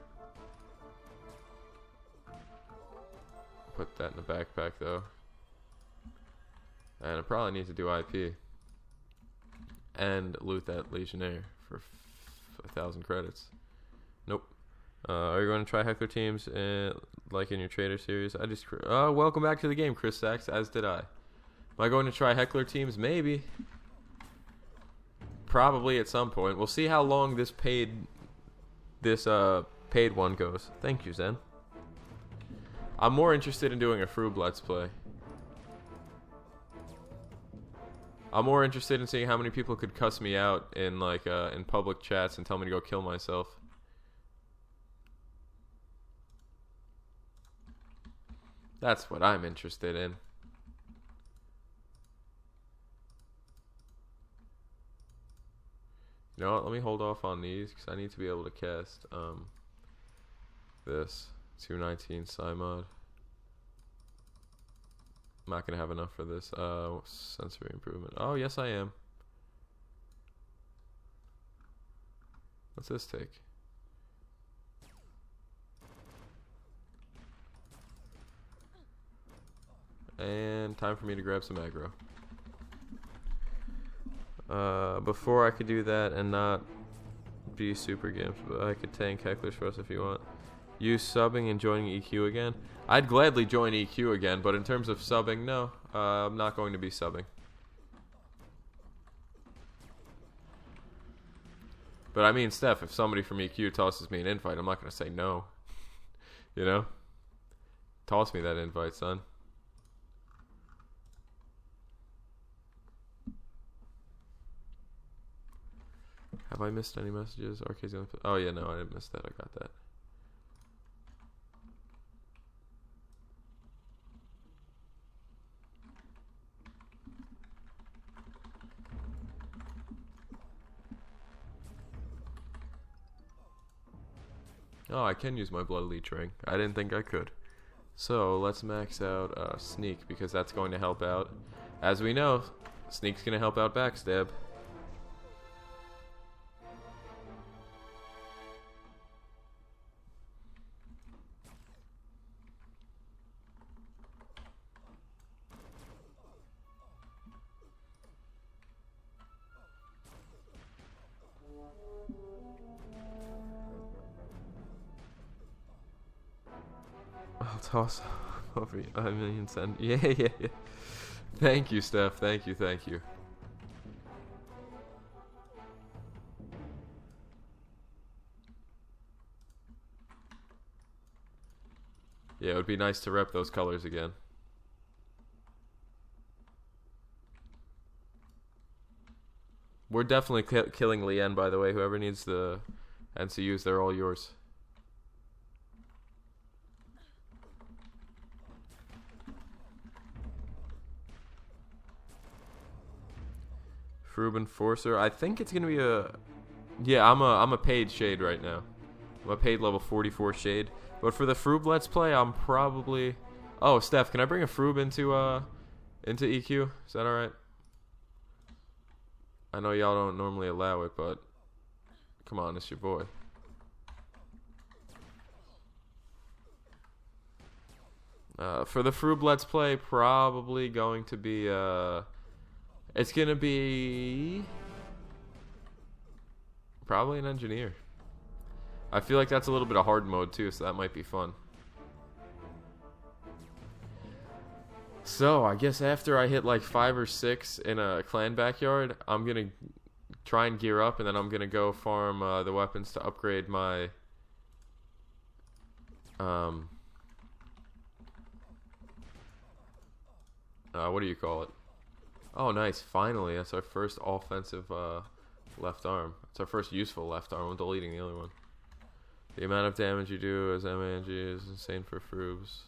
Put that in the backpack though. And I probably need to do IP. and loot that Legionnaire for 1,000 credits. Nope. Are you going to try Heckler teams like in your Trader series? Welcome back to the game, Chris Sachs, as did I. Am I going to try Heckler teams? Maybe. Probably at some point. We'll see how long this paid one goes. Thank you, Zen. I'm more interested in doing a Froob Let's Play. I'm more interested in seeing how many people could cuss me out in in public chats and tell me to go kill myself. That's what I'm interested in. You know what? Let me hold off on these because I need to be able to cast this 219 Psymod. I'm not gonna have enough for this. Sensory improvement. Oh yes, I am. What's this take? And time for me to grab some aggro. Before I could do that and not be super gimped, but I could tank hecklers for us if you want. You subbing and joining EQ again? I'd gladly join EQ again, but in terms of subbing, no. I'm not going to be subbing. But I mean, Steph, if somebody from EQ tosses me an invite, I'm not going to say no. You know? Toss me that invite, son. Have I missed any messages? Arcade's gonna oh yeah, no, I didn't miss that. I got that. Oh, I can use my Blood Leech Ring. I didn't think I could. So let's max out Sneak because that's going to help out. As we know, Sneak's going to help out Backstab. I'll toss over a million send. Yeah. Thank you, Steph. Thank you. Yeah, it would be nice to rep those colors again. We're definitely killing Lien, by the way. Whoever needs the NCUs, they're all yours. Froob Enforcer. I think it's gonna be a. Yeah, I'm a paid shade right now. I'm a paid level 44 shade. But for the Froob Let's Play, I'm probably. Oh, Steph, can I bring a Froob into EQ? Is that all right? I know y'all don't normally allow it, but come on, it's your boy. For the Froob Let's Play, probably going to be it's gonna be probably an engineer. I feel like that's a little bit of hard mode too, so that might be fun. So I guess after I hit like 5 or 6 in a clan backyard, I'm gonna try and gear up, and then I'm gonna go farm the weapons to upgrade my what do you call it? Oh, nice. Finally, that's our first offensive left arm. It's our first useful left arm. I'm deleting the other one. The amount of damage you do as MANG is insane for Froobs.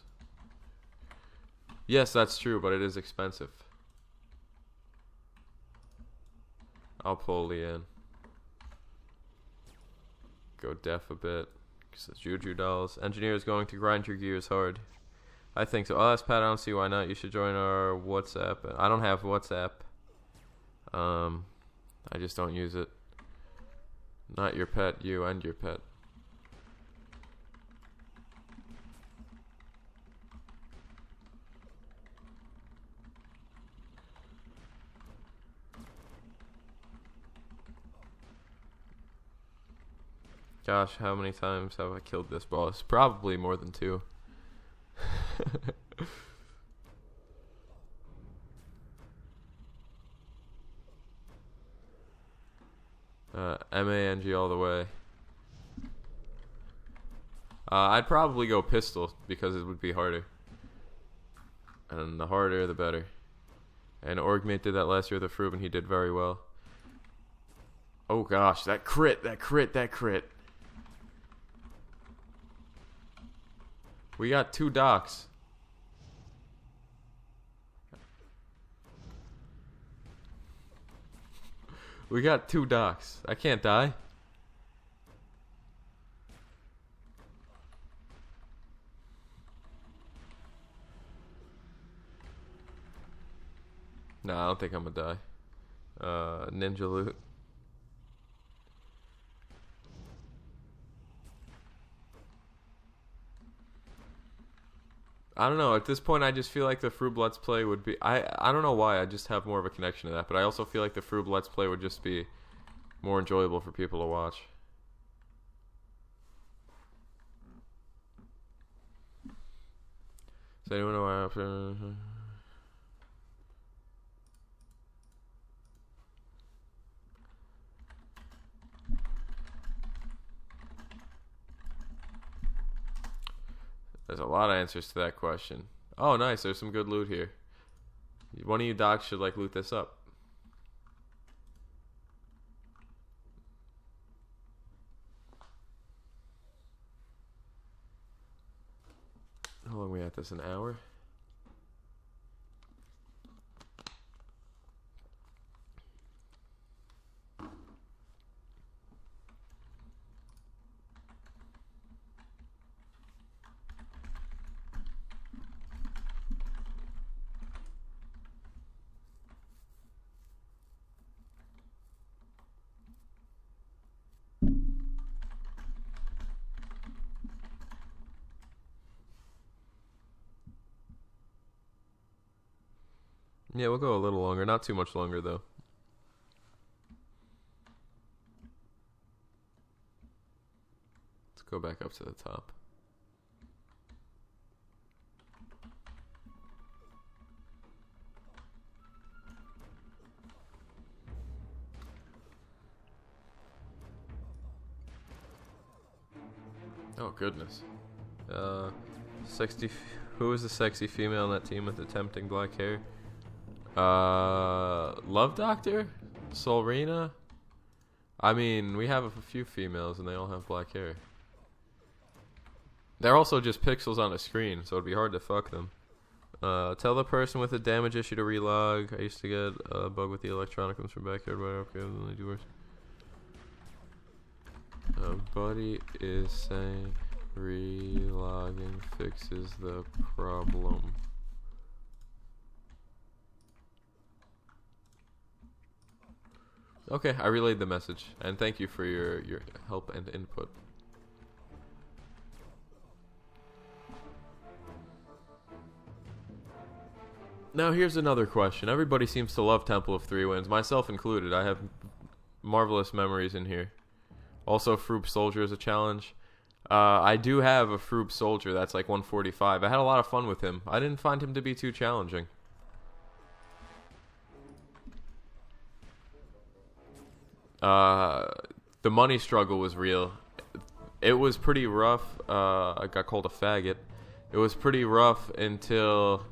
Yes, that's true, but it is expensive. I'll pull Lien. Go def a bit. Because it's Juju dolls. Engineer is going to grind your gears hard. I think so. Oh, that's Pat. I don't see why not. You should join our WhatsApp. I don't have WhatsApp. I just don't use it. Not your pet, you and your pet. Gosh, how many times have I killed this boss? Probably more than 2. MANG all the way. I'd probably go pistol because it would be harder. And the harder, the better. And Orgmate did that last year with the Frub, and he did very well. Oh gosh, that crit, that crit, that crit. We got 2 docks. We got 2 docks. I can't die. No, I don't think I'm gonna die. Ninja loot. I don't know. At this point, I just feel like the Frub Let's Play would be... I don't know why. I just have more of a connection to that. But I also feel like the Frub Let's Play would just be more enjoyable for people to watch. Does anyone know why after... There's a lot of answers to that question. Oh, nice. There's some good loot here. One of you docs should, like, loot this up. How long are we at this? An hour? Yeah, we'll go a little longer. Not too much longer, though. Let's go back up to the top. Oh, goodness. 60... Who is the sexy female on that team with the tempting black hair? Love Doctor? Solrina? I mean, we have a few females and they all have black hair. They're also just pixels on a screen, so it'd be hard to fuck them. Tell the person with a damage issue to relog. I used to get a bug with the electronicums from backyard where I only do worse. Buddy is saying relogging fixes the problem. Okay, I relayed the message, and thank you for your help and input. Now here's another question. Everybody seems to love Temple of Three Winds, myself included. I have marvelous memories in here. Also, Frub Soldier is a challenge. I do have a Frub Soldier that's like 145. I had a lot of fun with him. I didn't find him to be too challenging. The money struggle was real. It was pretty rough. I got called a faggot. It was pretty rough until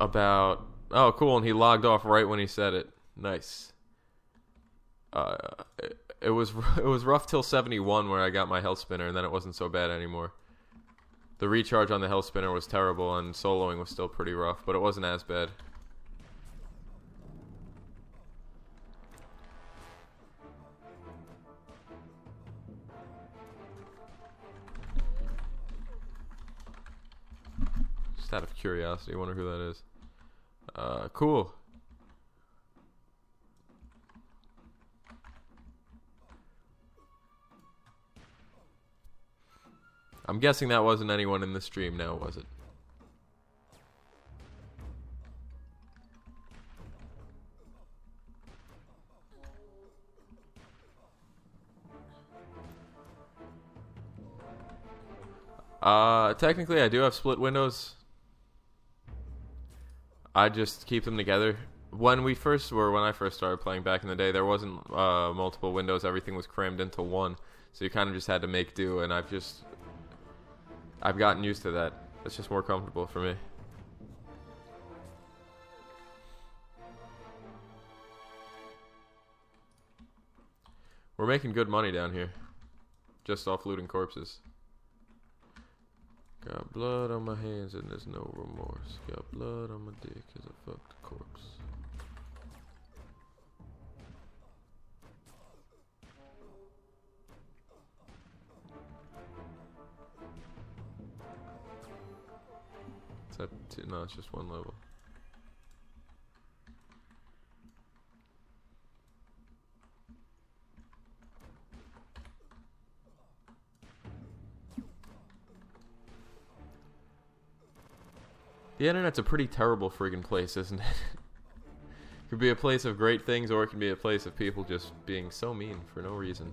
about... Oh, cool, and he logged off right when he said it. Nice. It was rough till 71 where I got my health spinner, and then it wasn't so bad anymore. The recharge on the health spinner was terrible, and soloing was still pretty rough, but it wasn't as bad. Just out of curiosity, I wonder who that is. Cool. I'm guessing that wasn't anyone in the stream now, was it? Technically, I do have split windows. I just keep them together. When I first started playing back in the day, there wasn't multiple windows. Everything was crammed into one, so you kind of just had to make do. And I've gotten used to that. It's just more comfortable for me. We're making good money down here, just off looting corpses. Got blood on my hands and there's no remorse. Got blood on my dick cause I fucked a corpse. Is that two? No, it's just one level. The internet's a pretty terrible friggin' place, isn't it? It could be a place of great things, or it can be a place of people just being so mean for no reason.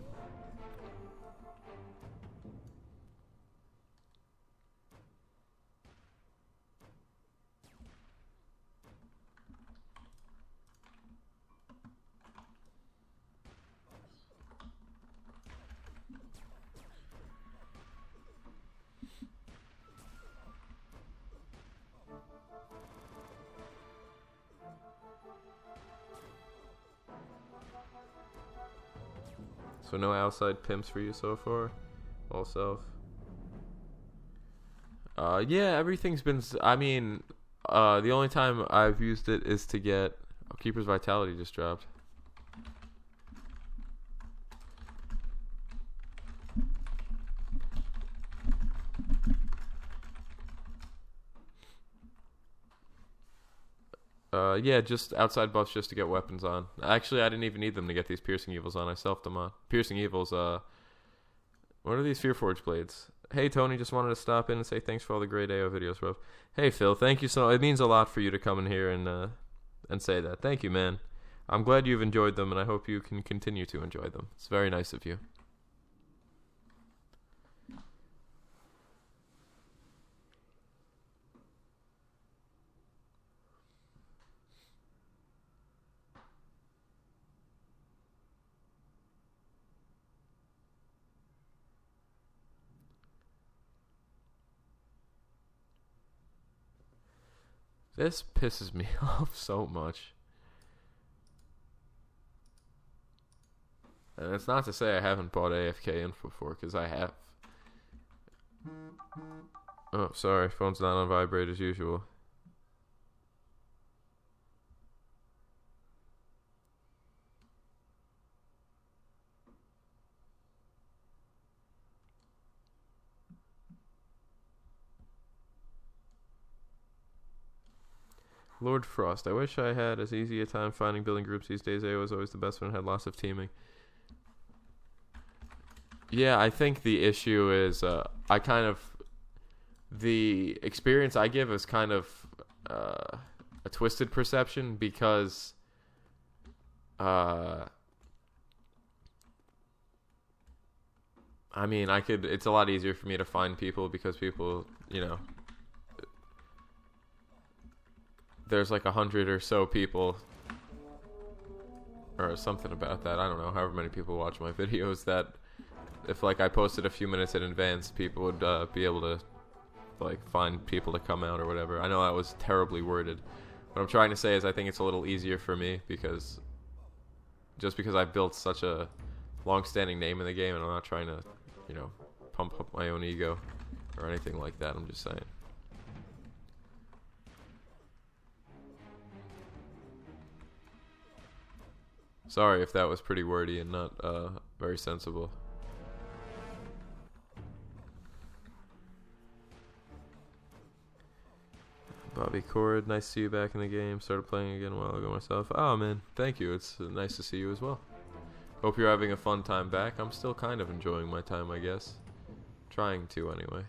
So no outside pimps for you so far? All self? Yeah, everything's been... I mean, the only time I've used it is to get... Oh, Keeper's Vitality just dropped. Yeah, just outside buffs just to get weapons on. Actually, I didn't even need them to get these Piercing Evils on. I selfed them on. Piercing Evils, what are these Fearforge blades? Hey, Tony, just wanted to stop in and say thanks for all the great AO videos, bro. Hey, Phil, thank you so much. It means a lot for you to come in here and say that. Thank you, man. I'm glad you've enjoyed them, and I hope you can continue to enjoy them. It's very nice of you. This pisses me off so much. And it's not to say I haven't bought AFK Inf before, because I have. Oh, sorry. Phone's not on vibrate as usual. Lord Frost, I wish I had as easy a time finding building groups these days. AO was always the best when it had lots of teaming. Yeah, I think the issue is the experience I give is kind of a twisted perception because I mean, it's a lot easier for me to find people because people, you know, there's like 100 or so people or something about that. I don't know, however many people watch my videos, that if like I posted a few minutes in advance, people would be able to like find people to come out or whatever. I know that was terribly worded. What I'm trying to say is I think it's a little easier for me because I've built such a long-standing name in the game, and I'm not trying to, you know, pump up my own ego or anything like that. I'm just saying. Sorry if that was pretty wordy and not very sensible. Bobby Cord, nice to see you back in the game. Started playing again a while ago myself. Oh man, thank you. It's nice to see you as well. Hope you're having a fun time back. I'm still kind of enjoying my time, I guess. Trying to, anyway.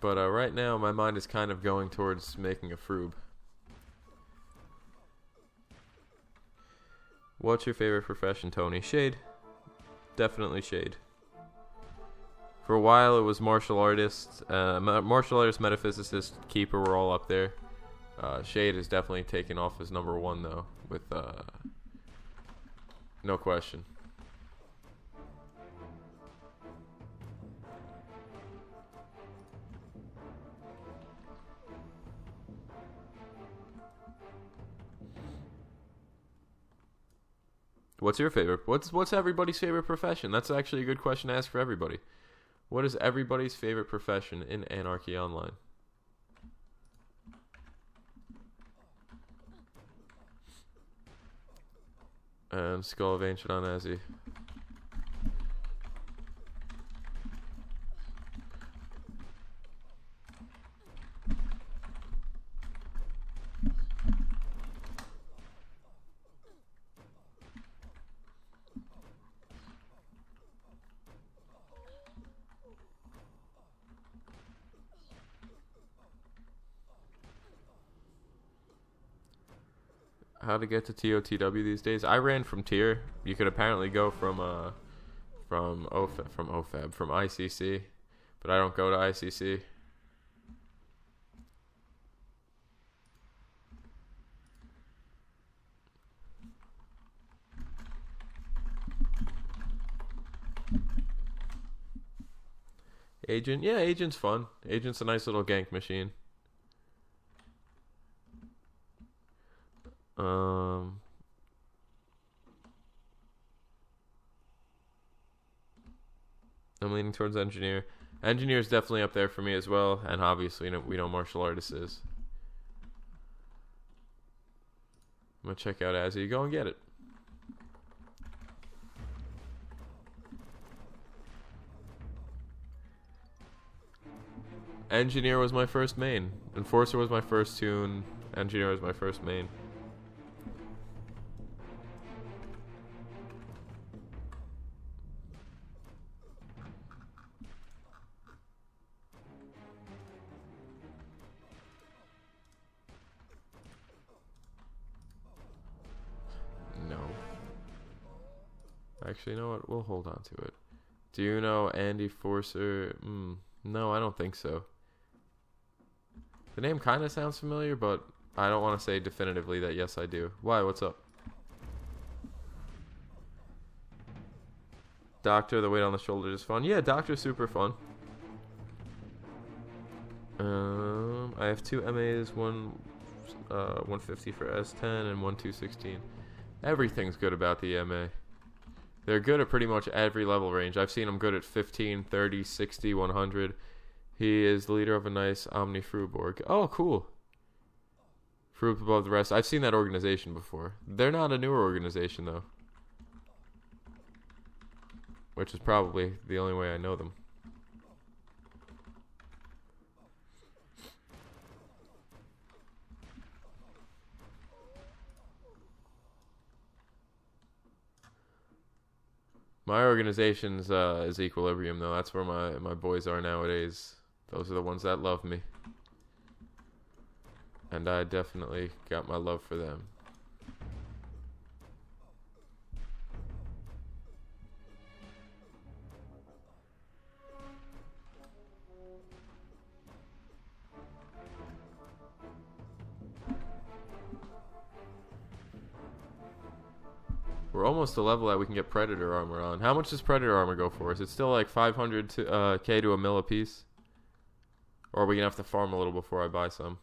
But right now, my mind is kind of going towards making a froob. What's your favorite profession, Tony? Shade. Definitely shade. For a while, it was martial artist, metaphysicist, keeper were all up there. Shade has definitely taken off as number one, though, with no question. What's your favorite? What's everybody's favorite profession? That's actually a good question to ask for everybody. What is everybody's favorite profession in Anarchy Online? And Skull of Ancient Onazi. How to get to TOTW these days? I ran from tier. You could apparently go from ICC, but I don't go to ICC. Agent, yeah, Agent's fun. Agent's a nice little gank machine. I'm leaning towards engineer. Engineer is definitely up there for me as well, and obviously we know martial artist is. I'm gonna check out Azzy. Go and get it. Engineer was my first main. Enforcer was my first toon. Engineer was my first main. No. Actually, you know what? We'll hold on to it. Do you know Andy Forcer? No, I don't think so. The name kind of sounds familiar, but I don't want to say definitively that yes, I do. Why? What's up? Doctor, the weight on the shoulders is fun. Yeah, Doctor's super fun. I have 2 MAs, one 150 for S10 and one 216. Everything's good about the MA. They're good at pretty much every level range. I've seen them good at 15, 30, 60, 100. He is the leader of a nice Omni Fruborg. Oh, cool. Fruit above the rest. I've seen that organization before. They're not a newer organization, though. Which is probably the only way I know them. My organization's is Equilibrium, though. That's where my boys are nowadays. Those are the ones that love me. And I definitely got my love for them. We're almost to the level that we can get Predator armor on. How much does Predator armor go for? Is it still like 500 to, K to a mil a piece? Or are we going to have to farm a little before I buy some?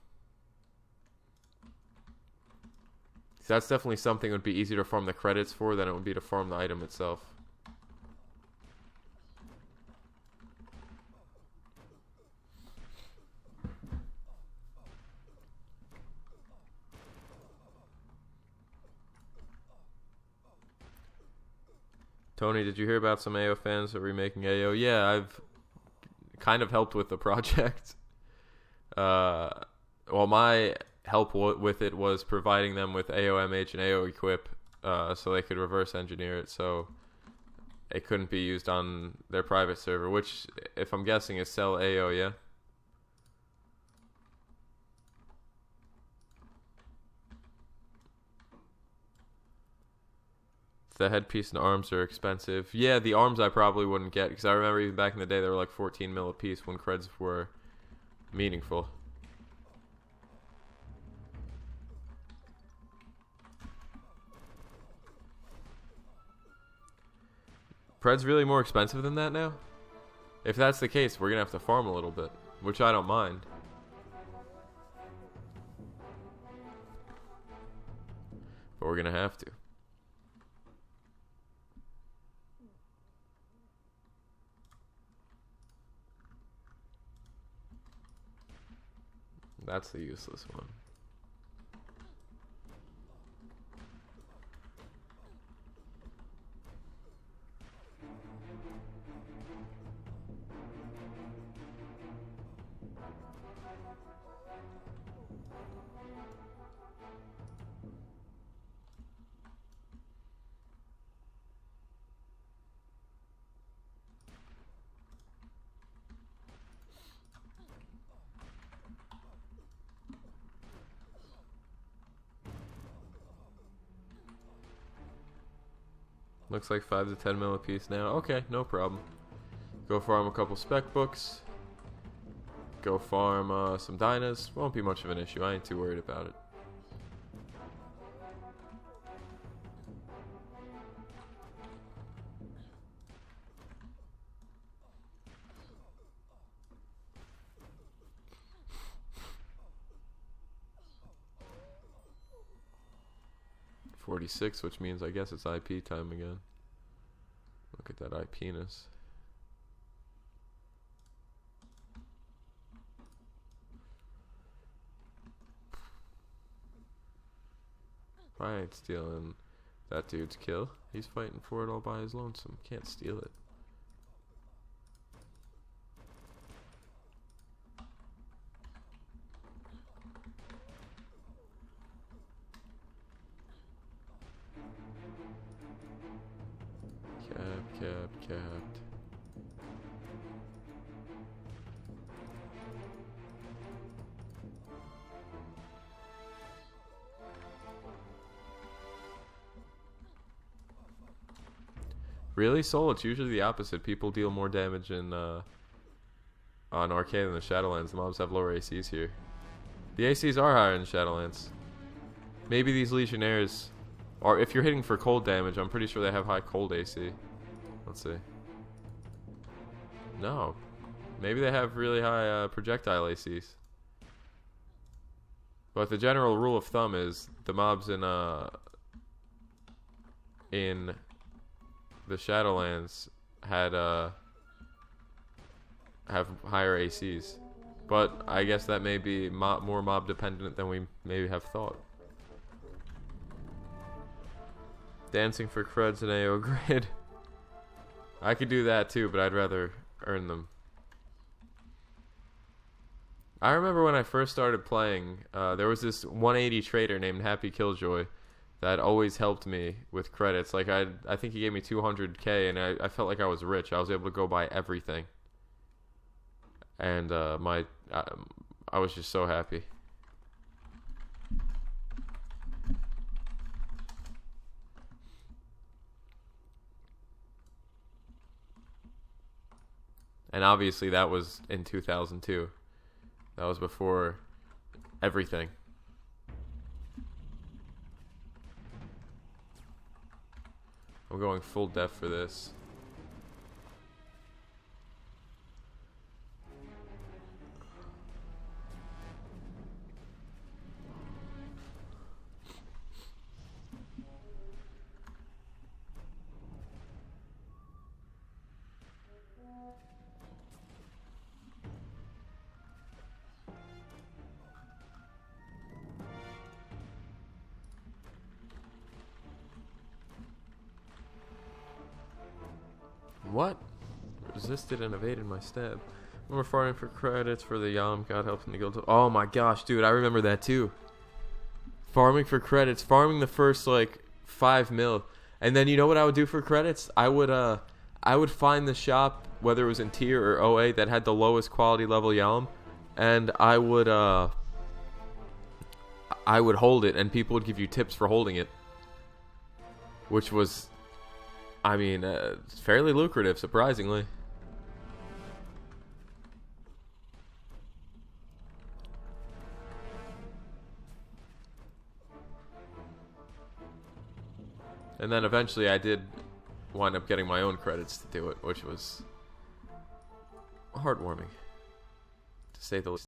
So that's definitely something that would be easier to farm the credits for than it would be to farm the item itself. Tony, did you hear about some AO fans that are remaking AO? Yeah, I've kind of helped with the project. Well, my help with it was providing them with AOMH and AO equip so they could reverse engineer it so it couldn't be used on their private server, which, if I'm guessing, is sell AO, yeah? The headpiece and arms are expensive. Yeah, the arms I probably wouldn't get, because I remember even back in the day they were like 14 mil a piece when creds were meaningful. Pred's really more expensive than that now? If that's the case, we're going to have to farm a little bit, which I don't mind. But we're going to have to. That's the useless one. Looks like 5 to 10 mil a piece now. Okay, no problem. Go farm a couple spec books. Go farm some dynas. Won't be much of an issue. I ain't too worried about it. .46, which means I guess it's IP time again. Look at that IP-ness. I ain't stealing that dude's kill. He's fighting for it all by his lonesome. Can't steal it. Capped. Really, Soul? It's usually the opposite. People deal more damage in on Arcade than the Shadowlands. The mobs have lower ACs here. The ACs are higher in Shadowlands. Maybe these Legionnaires, or if you're hitting for cold damage, I'm pretty sure they have high cold AC. Let's see. No. Maybe they have really high projectile ACs. But the general rule of thumb is the mobs in the Shadowlands had have higher ACs. But I guess that may be more mob dependent than we maybe have thought. Dancing for creds in AO grid. I could do that too, but I'd rather earn them. I remember when I first started playing, there was this 180 trader named Happy Killjoy that always helped me with credits. Like I think he gave me 200k, and I felt like I was rich. I was able to go buy everything, and I was just so happy. And obviously that was in 2002. That was before everything. I'm going full def for this. What? Resisted and evaded my stab. We're farming for credits for the Yam. God helps in the guild. Oh my gosh, dude, I remember that too. Farming for credits. Farming the first like 5 mil. And then you know what I would do for credits? I would find the shop, whether it was in tier or OA, that had the lowest quality level Yalm, and I would hold it, and people would give you tips for holding it, which was I mean, it's fairly lucrative, surprisingly. And then eventually I did wind up getting my own credits to do it, which was heartwarming, to say the least.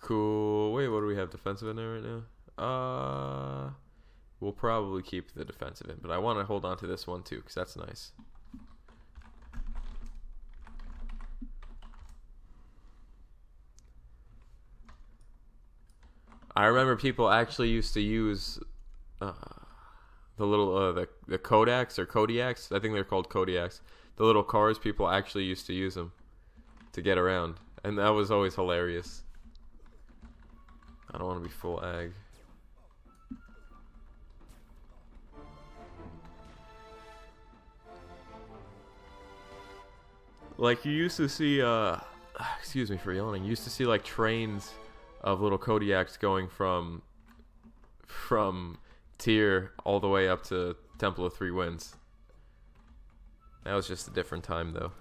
Cool. Wait, what do we have defensive in there right now? We'll probably keep the defensive in, but I want to hold on to this one too, because that's nice. I remember people actually used to use the little the Kodaks or Kodiaks. I think they're called Kodiaks. The little cars, people actually used to use them to get around, and that was always hilarious. I don't want to be full ag. Like you used to see excuse me for yawning. You used to see like trains of little Kodiaks going from Tyr all the way up to Temple of Three Winds. That was just a different time, though.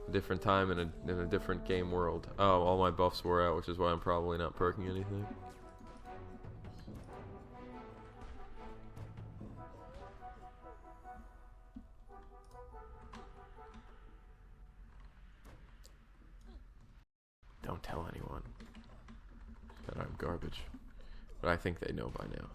A different time in a different game world. Oh, all my buffs wore out, which is why I'm probably not perking anything. Don't tell anyone that I'm garbage. But I think they know by now.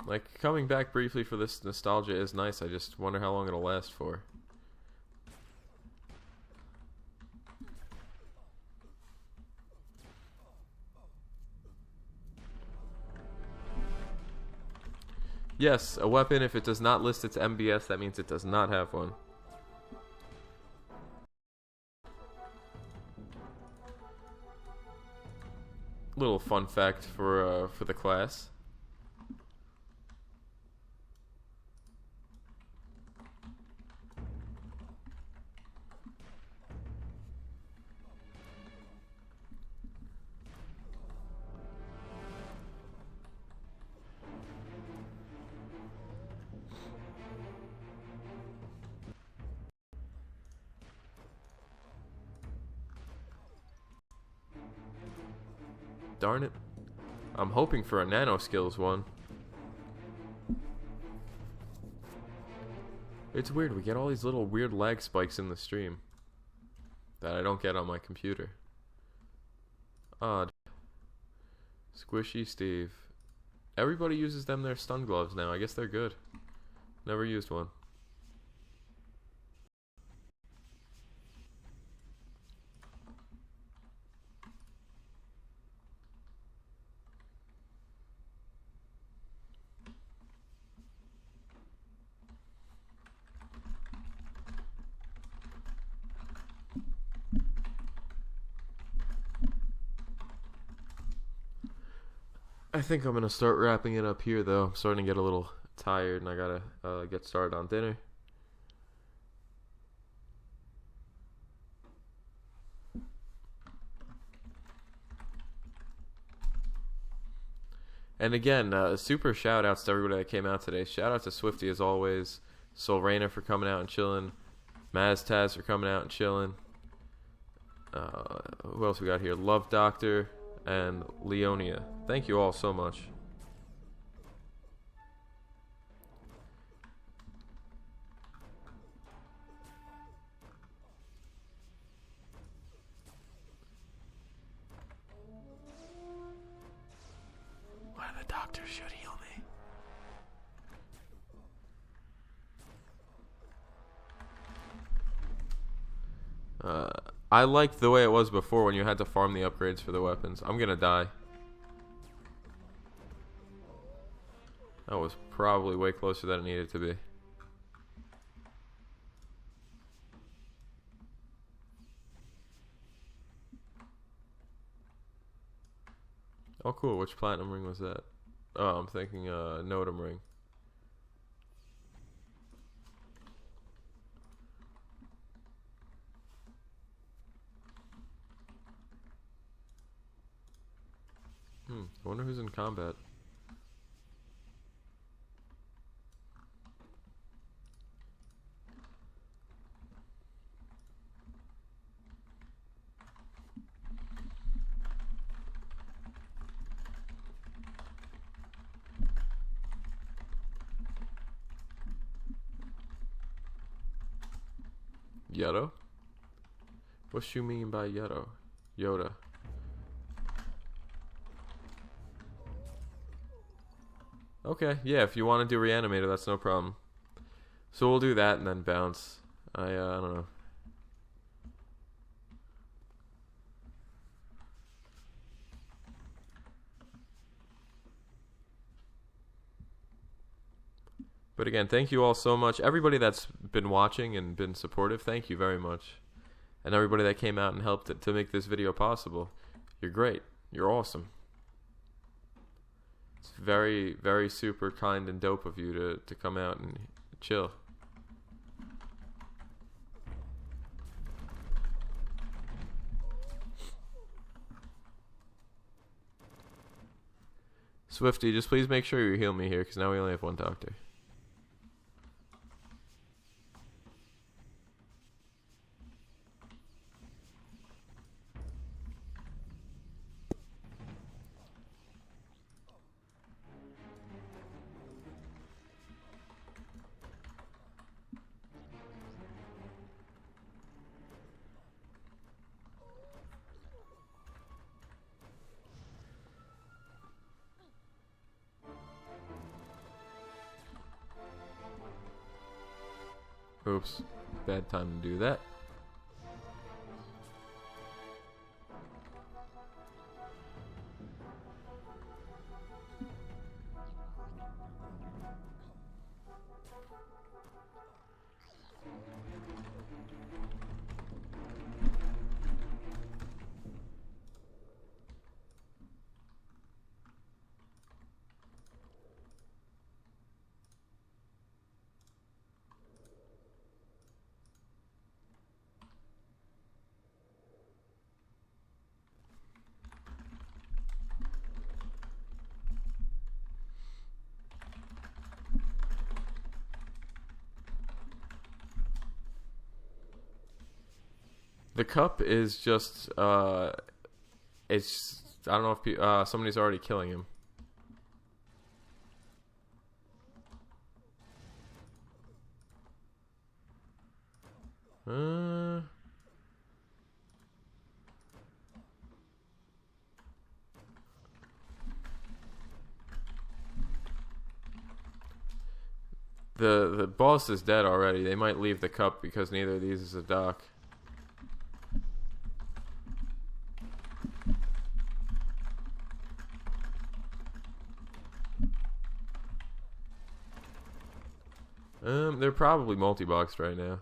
Like, coming back briefly for this nostalgia is nice. I just wonder how long it'll last for. Yes, a weapon, if it does not list its MBS, that means it does not have one. Little fun fact for the class. Darn it. I'm hoping for a nano skills one. It's weird, we get all these little weird lag spikes in the stream that I don't get on my computer. Odd. Squishy Steve. Everybody uses them, their stun gloves now. I guess they're good. Never used one. I think I'm gonna start wrapping it up here, though. I'm starting to get a little tired, and I gotta get started on dinner. And again, super shout outs to everybody that came out today. Shout out to Swifty as always, Solraina for coming out and chilling, Maztaz for coming out and chilling. Who else we got here? Love Doctor and Leonia. Thank you all so much. Why the doctor should heal me. I liked the way it was before when you had to farm the upgrades for the weapons. I'm gonna die. That was probably way closer than it needed to be. Oh, cool. Which platinum ring was that? Oh, I'm thinking Notum ring. I wonder who's in combat. Yoda? What you mean by Yoda? Yoda. Okay, yeah, if you want to do Reanimator, that's no problem. So we'll do that and then bounce. I don't know. But again, thank you all so much. Everybody that's been watching and been supportive, thank you very much. And everybody that came out and helped to make this video possible. You're great. You're awesome. It's very, very super kind and dope of you to come out and chill. Swifty, just please make sure you heal me here, because now we only have one doctor. Oops, bad time to do that. The cup is just, it's, I don't know if somebody's already killing him. The boss is dead already. They might leave the cup because neither of these is a dock. They're probably multi-boxed right now.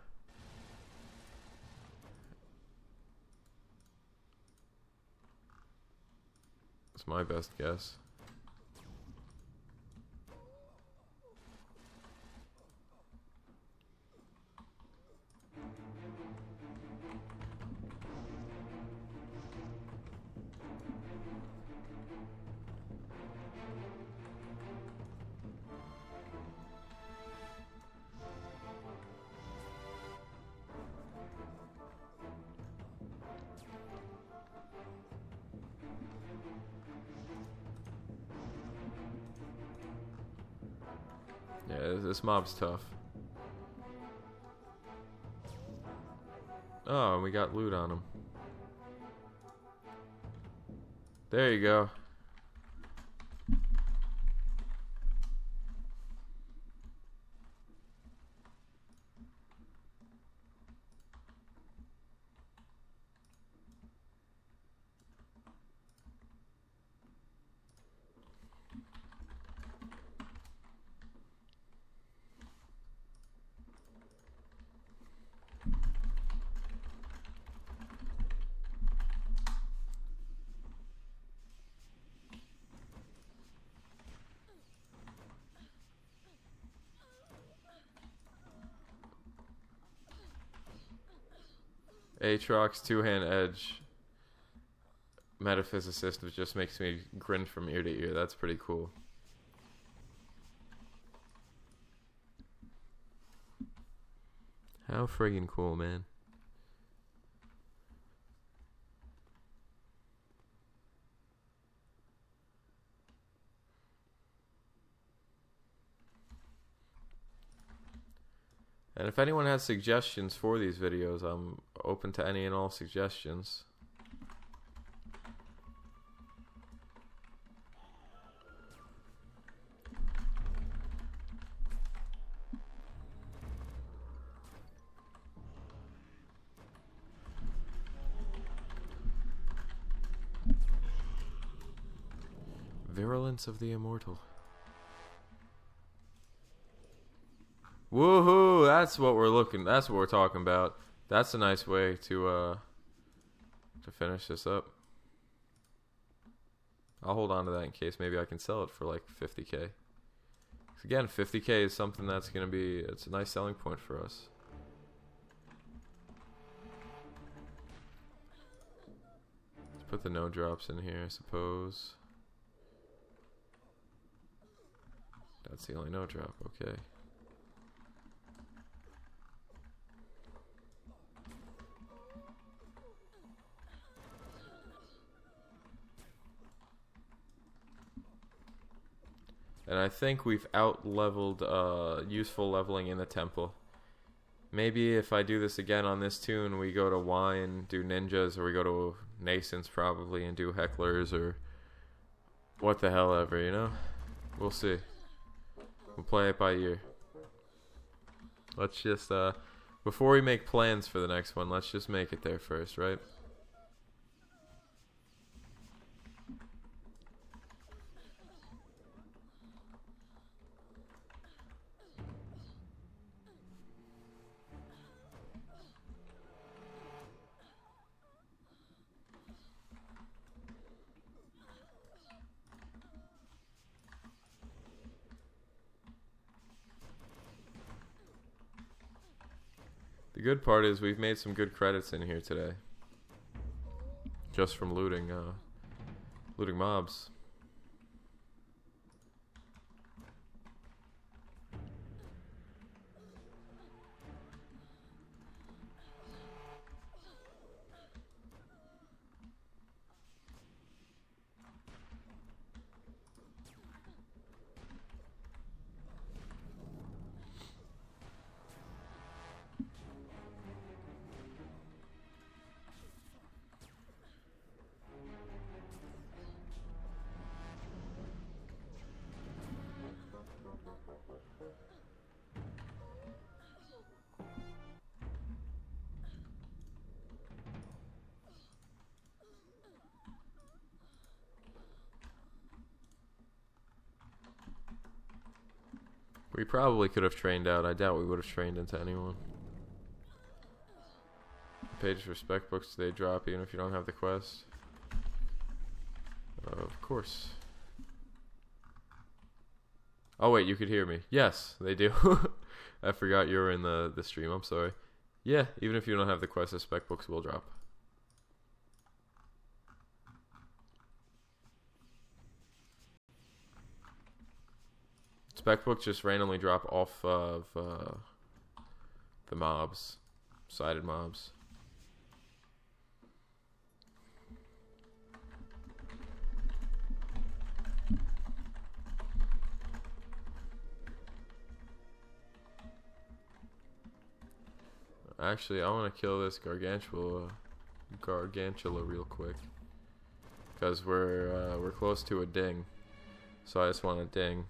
That's my best guess. Yeah, this mob's tough. Oh, and we got loot on him. There you go. Aatrox two-hand edge. metaphysicist who just makes me grin from ear to ear. That's pretty cool. How friggin' cool, man. And if anyone has suggestions for these videos, I'm open to any and all suggestions. Virulence of the Immortal. Woohoo! That's what we're talking about. That's a nice way to finish this up. I'll hold on to that in case maybe I can sell it for like 50k. Again, 50k is something that's gonna be, it's a nice selling point for us. Let's put the no drops in here, I suppose. That's the only no drop, okay. And I think we've out-leveled useful leveling in the temple. Maybe if I do this again on this toon, we go to wine, do ninjas, or we go to nascents probably and do hecklers, or what the hell ever, you know? We'll see. We'll play it by ear. Let's just, before we make plans for the next one, let's just make it there first, right? The good part is we've made some good credits in here today. Just from looting mobs. We probably could have trained out. I doubt we would have trained into anyone. Pages for spec books, they drop even if you don't have the quest. Of course. Oh wait, you could hear me. Yes, they do. I forgot you were in the stream. I'm sorry. Yeah, even if you don't have the quest, the spec books will drop. Spec books just randomly drop off of the mobs, sided mobs. Actually, I want to kill this gargantula real quick, because we're close to a ding, so I just want a ding.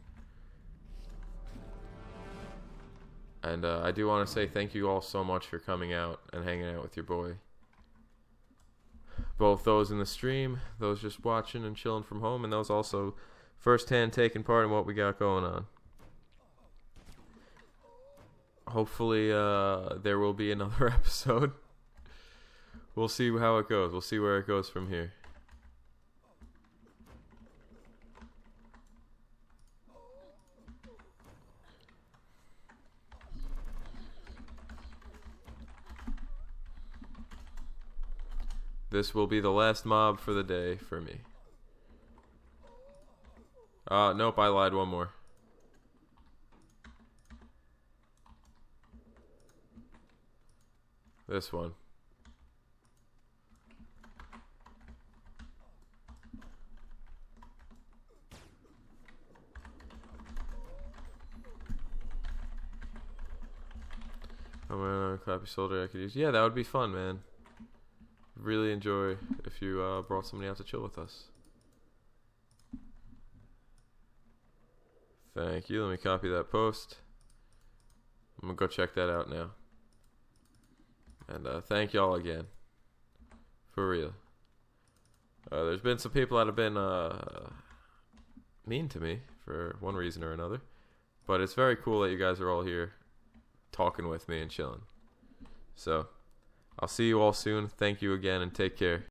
And I do want to say thank you all so much for coming out and hanging out with your boy. Both those in the stream, those just watching and chilling from home, and those also firsthand taking part in what we got going on. Hopefully there will be another episode. We'll see how it goes. We'll see where it goes from here. This will be the last mob for the day for me. Nope, I lied. One more. This one. I'm gonna crappy soldier I could use. Yeah, that would be fun, man. Really enjoy if you brought somebody out to chill with us. Thank you. Let me copy that post. I'm gonna go check that out now. And thank y'all again. For real. There's been some people that have been mean to me for one reason or another. But it's very cool that you guys are all here talking with me and chilling. So, I'll see you all soon. Thank you again and take care.